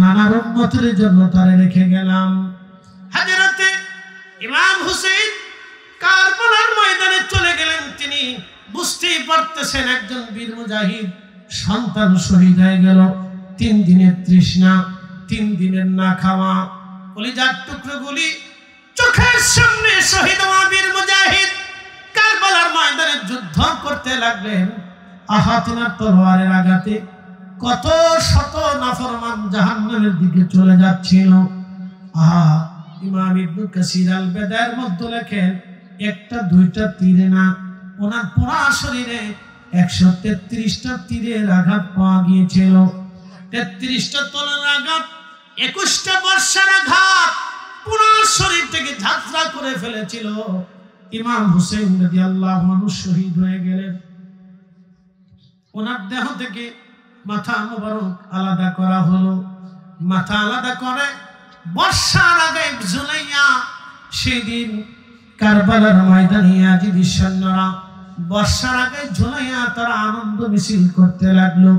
নানার উম্মতের জন্য তারে রেখে গেলাম। হযরতে ইমাম হুসাইন কারবালার ময়দানে চলে গেলেন। তিনি বুঝতেই পারতেছেন একজন বীর মুজাহিদ সন্তান শহীদ হয়ে গেল। 3 দিনের তৃষ্ণা, 3 দিনের না খাওয়া, কলিজার টুকরোগুলি চোখের সামনে শহীদ হওয়া বীর মুজাহিদ কারবালার ময়দানে যুদ্ধ করতে লাগলেন। আহাতিনার তলোয়ারের আঘাতে কত শত নাফরমান জাহান্নামের দিকে চলে যাচ্ছিল। ইমাম ইবনে কাসির আল বেদায়ের মধ্যে লেখেন, 1টা 2টা তীরে না, ওনার পুরা শরীরে 133টা তীরের আঘাত পাওয়া গিয়েছিল। 33টা তলোয়ারের আঘাত, 21টা বর্ষার আঘাত পুরা শরীর থেকে ঝাঁঝরা করে ফেলেছিল। ইমাম হুসাইন রাদিয়াল্লাহু আনহু শহীদ হয়ে গেলেন। ওনার দেহ থেকে মাথা মুবারক আলাদা করা হলো। মাথা আলাদা করে বর্ষার আগে ঝুলাইয়া, সেদিন কারবালার ময়দানে ইয়াজিদি সৈন্যরা বর্ষার আগে ঝুলাইয়া তারা আনন্দ মিছিল করতে লাগলো।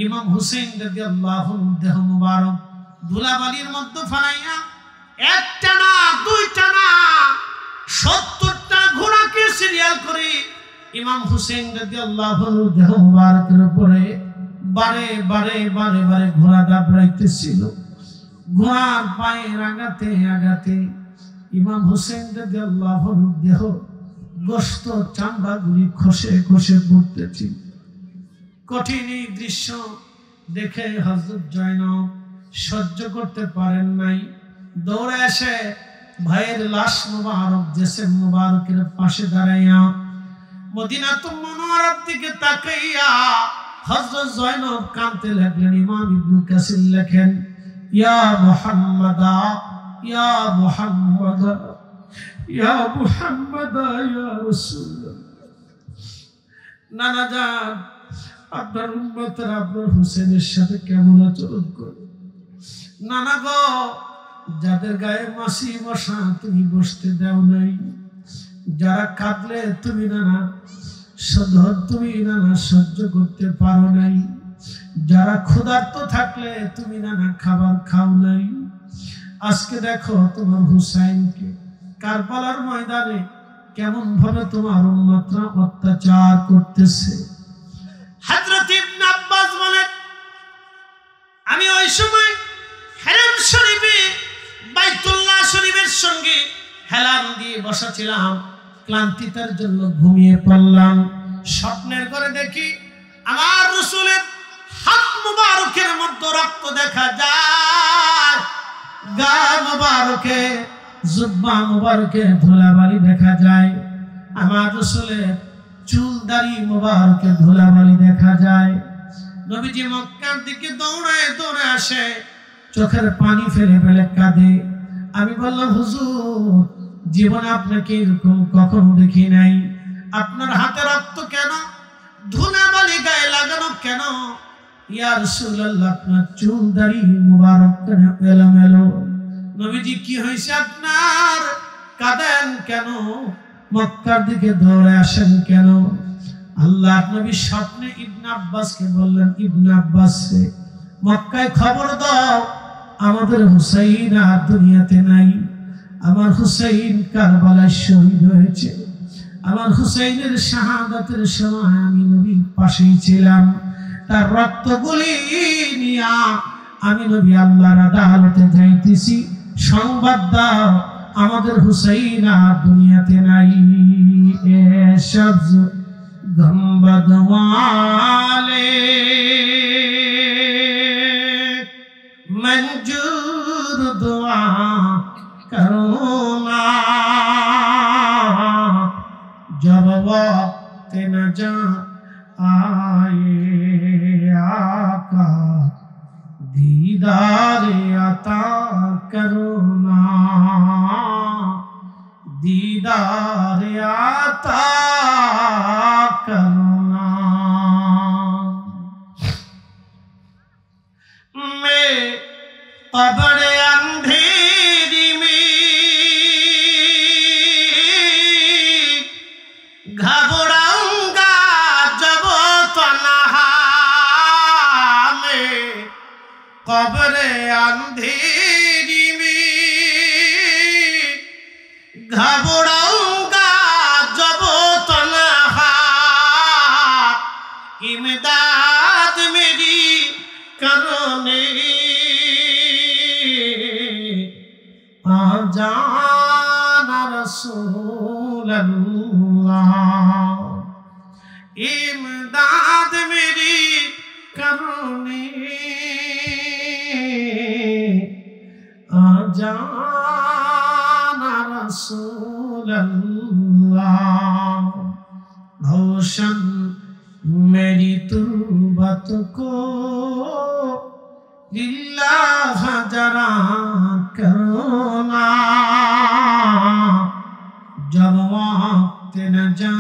ইমাম হুসাইন রাদিয়াল্লাহু আনহু দেহ মুবারক ধুলাবালির মধ্যে ফালাইয়া 1টা না 2টা না 70টা ঘোড়াকে সিরিয়াল করে ইমাম হুসাইন রাদিয়াল্লাহু আনহু দেহ মুবারকের উপরে বারে বারে বারে বারে ঘোড়া দাবড়াইতেছিল। ঘোড়ার পায়ের আঘাতে আঘাতে ইমাম হুসাইন রাদিয়াল্লাহু আনহু দেহ গোশত চামড়াগুলি খসে খসে পড়তেছিল। কঠিন এই দৃশ্য দেখে হযরত জয়নব সহ্য করতে পারেন নাই, দৌড়ে এসে ভাইয়ের লাশ মুবারক জেসেম মুবারকের পাশে দাঁড়াইয়া মদিনাতুল মুনাওয়ারার দিকে তাকাইয়া হযরত জয়নব কাঁদতে লাগলেন। ইমাম ইবনে কাসির লেখেন, ইয়া মুহাম্মাদা ইয়া মুহাম্মাদা ইয়া মুহাম্মাদা ইয়া রাসূলুল্লাহ। নানা জান, আপনার উম্মতরা আপনার হুসেনের সাথে কেমন আচরণ করে? নানা গো, যাদের গায়ে মাছি বসা তুমি বসতে দাও নাই, যারা কাঁদলে তুমি নানা সহ্য করতে পারো নাই, যারা ক্ষুধার্ত থাকলে তুমি নানা খাবার খাও নাই, আজকে দেখো তোমার হুসাইনকে কারবালার ময়দানে কেমন ভাবে তোমার উম্মতরা অত্যাচার করতেছে। হযরত ইবনে আব্বাস বলেন, আমি ওই সময় হেরাম শরীফে বাইতুল্লাহ শরীফের সঙ্গে হেলান দিয়ে বসা ছিলাম, ক্লান্তিতার জন্য ঘুমিয়ে পড়লাম। স্বপ্নের ঘরে দেখি আমার রাসূলের হাত মুবারকের মধ্যে রক্ত দেখা যায়, গা মুবারকে জুব্বা মুবারকে ধুলাবালি দেখা যায়, আমার রাসূলের চুল দাড়ি মুবারকে ধুলাবালি দেখা যায়। নবীজি মক্কার দিকে দৌড়ায় দৌড়ে আসে, চোখের পানি ফেলে ফেলে কাঁদে। আমি বললাম, হুজুর জীবনে আপনাকে এরকম কখনো দেখি নাই, আপনার হাতে রক্ত কেন, ধুলাবালি গায়ে লাগানো কেন? ইয়া রাসূলুল্লাহ, আপনার চুল দাড়ি মুবারক কেন এলোমেলো? নবীজি, কি হয়েছে আপনার, কাঁদেন কেন, মক্কার দিকে দৌড়ে আসেন কেন? আল্লাহর নবী স্বপ্নে ইবনে আব্বাসকে বললেন, ইবনে আব্বাস রে, মক্কায় খবর দাও আমাদের হুসাইন আর দুনিয়াতে নাই, আমার হুসাইন কারবালায় শহীদ হয়েছে। আমার হুসাইনের শাহাদাতের সময় আমি নবীর পাশেই ছিলাম, তার রক্তগুলি নিয়া আমি নবী আল্লাহর আদালতে যাইতেছি, সংবাদ দাও আমাদের হুসাইন আর দুনিয়াতে নাই। এসব গম্বদ ওয়ালে মঞ্জুর দুআ করো না, जब वक्त न जा आए आका दीदार अता करो ना, दीदार अता करो ना। मैं कब्र अंधेरी में घबराऊंगा जब तन्हा में, कब्र अंधेरी में घबराऊंगा जब तन्हा, इमदाद मेरी करने आ जाना रसूल अल्लाह, इमदाद मेरी करने आ जाना रसूल अल्लाह। रोशन मेरी तुरबत को लिल्लाह जरा करो ना, जब वक्त न जा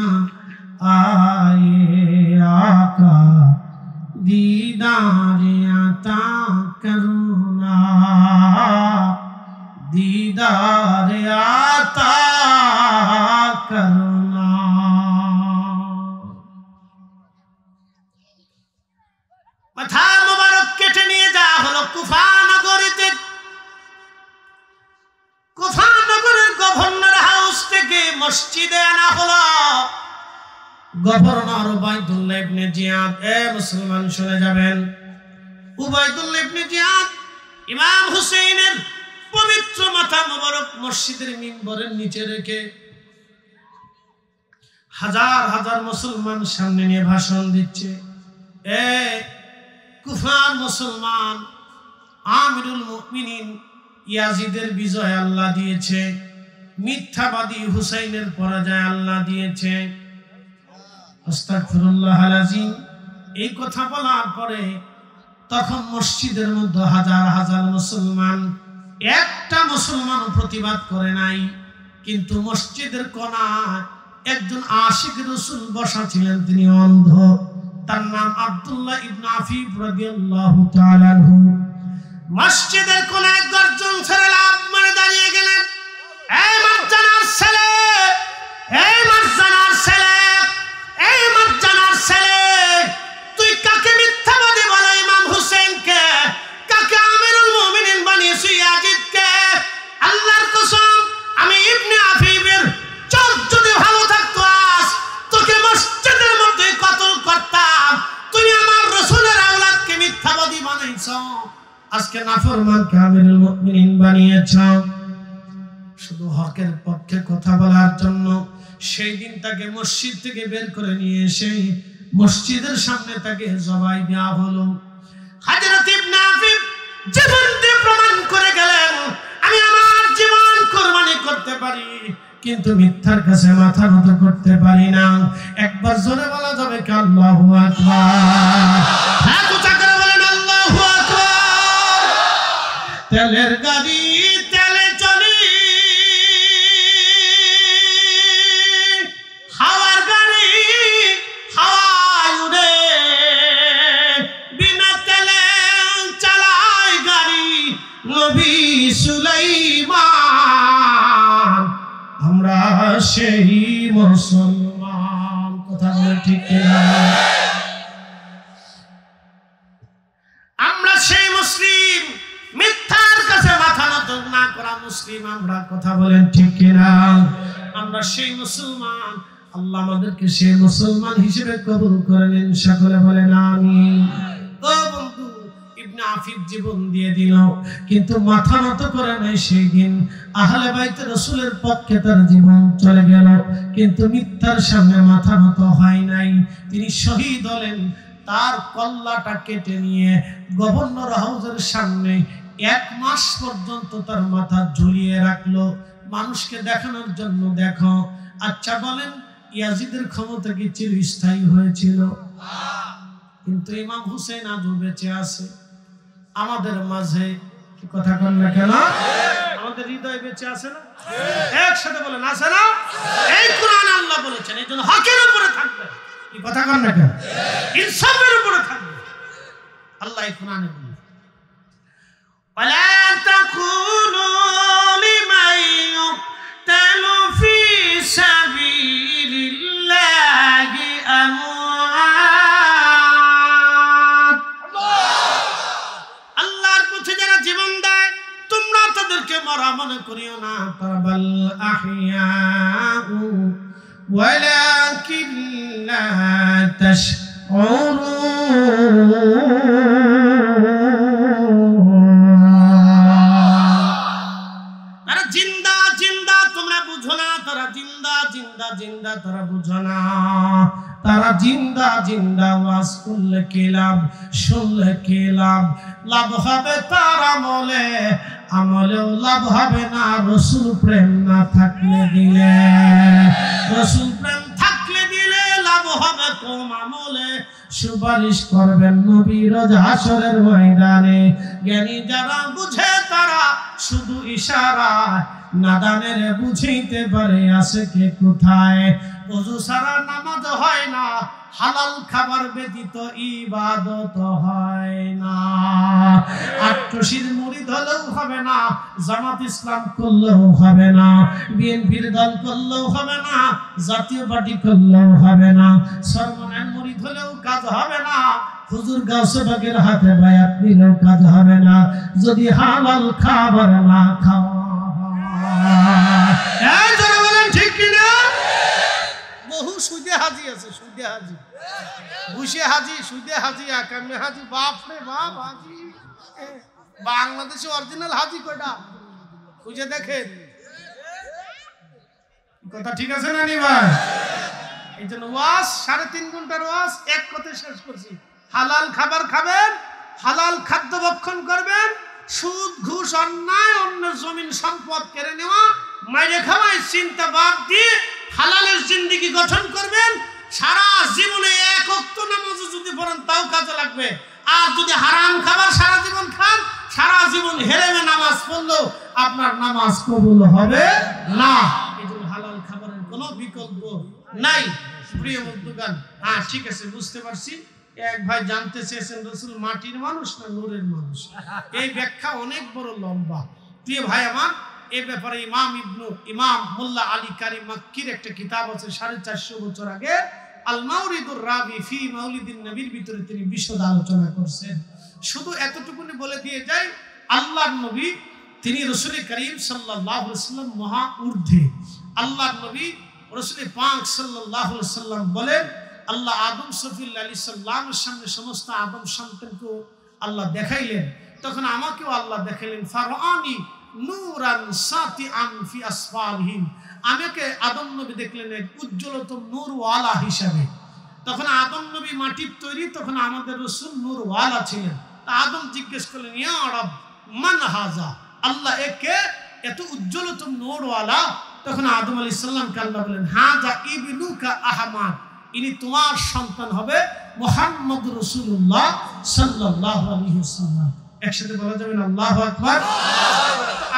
आए आका दीदार अता करो ना, दीदार अता करो ना। মাথা মোবারক কেটে নিয়ে যাওয়া হলো কুফা নগরীতে। কুফা নগরের গভর্নর হাউস থেকে মসজিদে আনা হলো। গভর্নর উবাইদুল্লাহ ইবনে জিয়াদ, মুসলমান শুনে যাবেন, উবাইদুল্লাহ ইবনে জিয়াদ ইমাম হুসাইনের পবিত্র মাথা মোবারক মসজিদের মিম্বরের নিচে রেখে হাজার হাজার মুসলমান সামনে নিয়ে ভাষণ দিচ্ছে। কুফার মুসলমান, আমিরুল মুমিনিন ইয়াজিদের বিজয় আল্লাহ দিয়েছে, মিথ্যাবাদী হুসাইনের পরাজয় আল্লাহ দিয়েছে। আস্তাগফিরুল্লাহ আল-আযীম। এই কথা বলার পরে তখন মসজিদের মধ্যে হাজার হাজার মুসলমান, একটা মুসলমান প্রতিবাদ করে নাই। কিন্তু মসজিদের কোণায় একজন আশিক রাসূল বসা ছিলেন, তিনি অন্ধ, তার নাম আব্দুল্লাহ ইবনে আফিফ রাদিয়াল্লাহু তাআলা আনহু। মসজিদের কোণায় গর্জন ছেড়ে লাফ মারে দাঁড়িয়ে গেলেন, এই মারজানার ছেলে, এই মারজানার ছেলে, এই মারজানার ছেলে, তুই কাকে মিথ্যাবাদী বলে ইমাম হুসাইনকে, কাকে আমিরুল মুমিনিন বানিয়েছিস ইয়াজিদকে? আল্লাহর কসম, আমি ইবনে আফিফের চোখ যদি ভালো থাকতো আজ তোকে মসজিদের মধ্যে কতল করতাম। তুমি আমার রাসূলের আওলাদকে মিথ্যাবাদী বানাইছো, আজকে নাফরমানকে আমিরুল মুমিনিন বানিয়েছো। শুধু হকের পক্ষে কথা বলার জন্য সেই দিন তাকে মসজিদ থেকে বের করে নিয়ে এসে মসজিদের সামনে তাকে জবাই দেওয়া হলো। হযরত ইবনে আফিফ জীবন দিয়ে প্রমাণ করে গেলেন, আমি আমার জীবন কুরবানি করতে পারি, কিন্তু মিথ্যার কাছে মাথা নত করতে পারি না। একবার জোরে বলা যাবে কি আল্লাহু আকবার? হ্যাঁ, কথা করে বলেন আল্লাহু আকবার। তেলের গাড়ি তেলে চলি, হাওয়ার গাড়ি হাওয়ায় উড়ে, বিনা তেলে চালায় গাড়ি নবী সুলাইমান। আমরা সেই মুসলমান, কথা বলে ঠিক কিনা? আমরা সেই মুসলিম, মিথ্যার কাছে মাথা নত না করা মুসলিম আমরা, কথা বলেন ঠিক কিনা? আমরা সেই মুসলমান। আল্লাহ আমাদেরকে সেই মুসলমান হিসেবে কবুল করে নিন, সকলে বলেন আমিন। ও বন্ধু, ইবনে আফিফ জীবন দিয়ে দিল, কিন্তু মাথা নত করে নাই সেই দিন। আহলে বাইত রাসূলের পক্ষে তার জীবন চলে গেল, কিন্তু মিথ্যার সামনে মাথা নত হয় নাই। তিনি শহীদ হলেন। তার কল্লাটা কেটে নিয়ে গভর্নর হাউসের সামনে 1 মাস পর্যন্ত তার মাথা ঝুলিয়ে রাখলো, মানুষকে দেখানোর জন্য। দেখো, আচ্ছা বলেন, ইয়াজিদের ক্ষমতা কি চিরস্থায়ী হয়েছিল? কিন্তু ইমাম হুসেন আজও বেঁচে আছে আমাদের মাঝে। কি কথা কন না কেন? আমাদের হৃদয়ে বেঁচে আছে না? একসাথে বলেন, আছে না? এই কোরআন আল্লাহ বলেছেন, এই জন্য হকের উপরে থাকবে। কি কথা কন না কেন? ইনসাফের উপরে থাকবে। আল্লাহ এই কোরআনে বলেন, ওয়ালা তাকুলু লিমান ইউকতালু ফি সাবিলিল্লাহি আমওয়াত। আল্লাহর পথে যারা জীবন দেয় তোমরা তাদেরকে মরা মনে করিও না, বাল আহইয়াউ ওয়ালাকিন লা তাশউরুন। তারা জিন্দা জিন্দা, তোমরা বুঝো না। তারা জিন্দা জিন্দা জিন্দা, তারা বুঝো না। তারা জিন্দা জিন্দা, ওয়াজ করলে কি লাভ, শুনলে কি লাভ? লাভ হবে তার আমলে, আমলেও লাভ হবে না রসুল প্রেম না থাকলে দিলে। রসুল প্রেম থাকলে দিলে লাভ হবে কম, আমলে সুপারিশ করবেন নবী রোজ হাসরের ময়দানে। জ্ঞানী যারা বুঝে তারা শুধু ইশারা, নাদানের বুঝাইতে পারে আছে কে কোথায়। ওযু ছাড়া নামাজ হয় না, হালাল খাবার ব্যতীত ইবাদত হয় না। আট্টশির মুরিদ হলেও হবে না, জামাত ইসলাম করলেও হবে না, বিএনপির দল করলেও হবে না, জাতীয় পার্টি করলেও হবে না, সরমনের মুরিদ হলেও কাজ হবে না, হুজুর গাউসে বাগের হাতে বায়াত নিলেও কাজ হবে না, যদি হালাল খাবার না খাওয়া। এই যারা বলেন ঠিক কিনা? বহু সুদে হাজি আছে, সুদে হাজি, ঘুষে হাজি, সুদে হাজি, আকামে হাজি। বাপ রে বাপ, হাজি বাংলাদেশে অরিজিনাল হাজি কয়টা খুঁজে দেখেন। কথা ঠিক আছে না নি ভাই? এই জন্য ওয়াজ 3.5 ঘন্টার ওয়াজ এক কথায় শেষ করছি। হালাল খাবার খাবেন, হালাল খাদ্য ভক্ষণ করবেন, সুদ ঘুষ অন্যায় অন্যের জমিন সম্পদ কেড়ে নেওয়া মাইরে খাওয়াই চিন্তা বাদ দিয়ে হালালের জিন্দেগি গঠন করবেন। সারা জীবনে 1 ওয়াক্ত নামাজ যদি পড়েন তাও কাজে লাগবে। আর যদি হারাম খাবার সারা জীবন খান, সারা জীবন হেরেমে নামাজ পড়লেও আপনার নামাজ কবুল হবে না। এই জন্য হালাল খাবারের কোনো বিকল্প নাই। প্রিয় বন্ধুগণ, হ্যাঁ ঠিক আছে, বুঝতে পারছি। এক ভাই জানতে চেয়েছেন রসুল মাটির মানুষ না নূরের মানুষ। এই ব্যাখ্যা অনেক বড় লম্বা। প্রিয় ভাই আমার, এই ব্যাপারে ইমাম মোল্লা আলী কারি মাক্কির একটা কিতাব আছে 450 বছর আগে, আল মাউরিদুর রাবি ফি মাউলিদিন নবীর ভিতরে তিনি বিশদ আলোচনা করছেন। শুধু এতটুকুনি বলে দিয়ে যায়, আল্লাহর নবী তিনি রাসূল করিম সাল্লাল্লাহু আলাইহি ওয়াসাল্লাম মহা ঊর্ধ্বে। আল্লাহর নবী রাসূল পাক সাল্লাল্লাহু আলাইহি ওয়াসাল্লাম বলেন, আল্লাহ আদম সফিউল্লাহ আলাইহিস সালামের সামনে সমস্ত আদম সন্তানকে আল্লাহ দেখাইলেন, তখন আমাকেও আল্লাহ দেখাইলেন। ফারানি নূরান সাতিআন ফি আসফালহিম, আমাকে আদম নবী দেখলেন এক উজ্জ্বলতম নূরওয়ালা হিসাবে। তখন আদম নবী মাটির তৈরি, তখন আমাদের রাসূল নূরওয়ালা ছিলেন। তা আদম জিজ্ঞেস করলেন, ইয়া রব মান হাজা, আল্লাহ একে, এত উজ্জ্বলত নূরওয়ালা, তখন আদম আলাইহিস সালামকে আল্লাহ বলেন, হাযা ইবনুকা আহমদ, ইনি তোমার সন্তান হবে মুহাম্মদ রাসূলুল্লাহ সাল্লাল্লাহু আলাইহি ওয়াসাল্লাম। একসাথে বলা যাবে না আল্লাহু আকবার।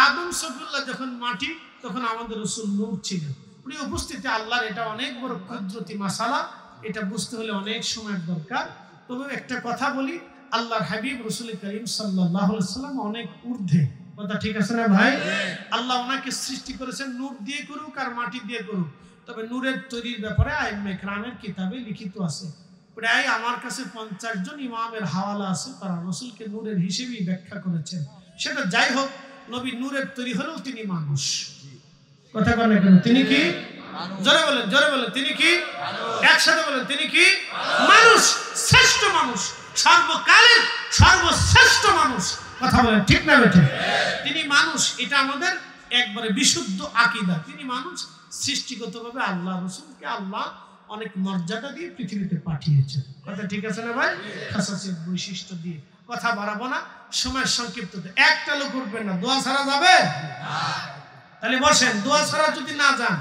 আদম সফিউল্লাহ যখন মাটি, তখন আমাদের রাসূল নূর ছিলেন। প্রিয় উপস্থিতি, আল্লাহর এটা অনেক বড় কুদরতি মাসালা, এটা বুঝতে হলে অনেক সময়ের দরকার। তবে একটা কথা বলি, আল্লাহর হাবিব রাসূল করিম সাল্লাল্লাহু আলাইহি ওয়াসাল্লাম অনেক ঊর্ধ্বে, কথা ঠিক আছে না ভাই? আল্লাহ ওনাকে সৃষ্টি করেছেন নূর দিয়ে করুক আর মাটি দিয়ে করুক, তবে নূরের তৈরির ব্যাপারে আইম্মায়ে কেরামের কিতাবে লিখিত আছে। প্রায় আমার কাছে 50 জন ইমামের হাওয়ালা আছে, তারা রাসূলকে নূরের হিসেবেই ব্যাখ্যা করেছেন। সেটা যাই হোক, নবী নূরের তৈরি হলেও তিনি মানুষ। কথা বলেন কেন? তিনি কি? জোরে বলেন, জোরে বলেন, তিনি কি? একসাথে বলেন, তিনি কি? মানুষ, শ্রেষ্ঠ মানুষ, সর্বকালের সর্বশ্রেষ্ঠ মানুষ। কথা বলেন ঠিক না বেঠিক? তিনি মানুষ, এটা আমাদের একবারে বিশুদ্ধ আকীদা। তিনি মানুষ, সৃষ্টিগতভাবে আল্লাহ রাসূলকে আল্লাহ অনেক মর্যাদা দিয়ে পৃথিবীতে পাঠিয়েছেন। কথা ঠিক আছে না ভাই? খাসাসিয়ত বৈশিষ্ট্য দিয়ে কথা বাড়াবো না, সময় সংক্ষিপ্ত। একটা লোক করবেন না, দোয়া ছাড়া যাবে? তাহলে বসেন, দোয়া ছাড়া যদি না যান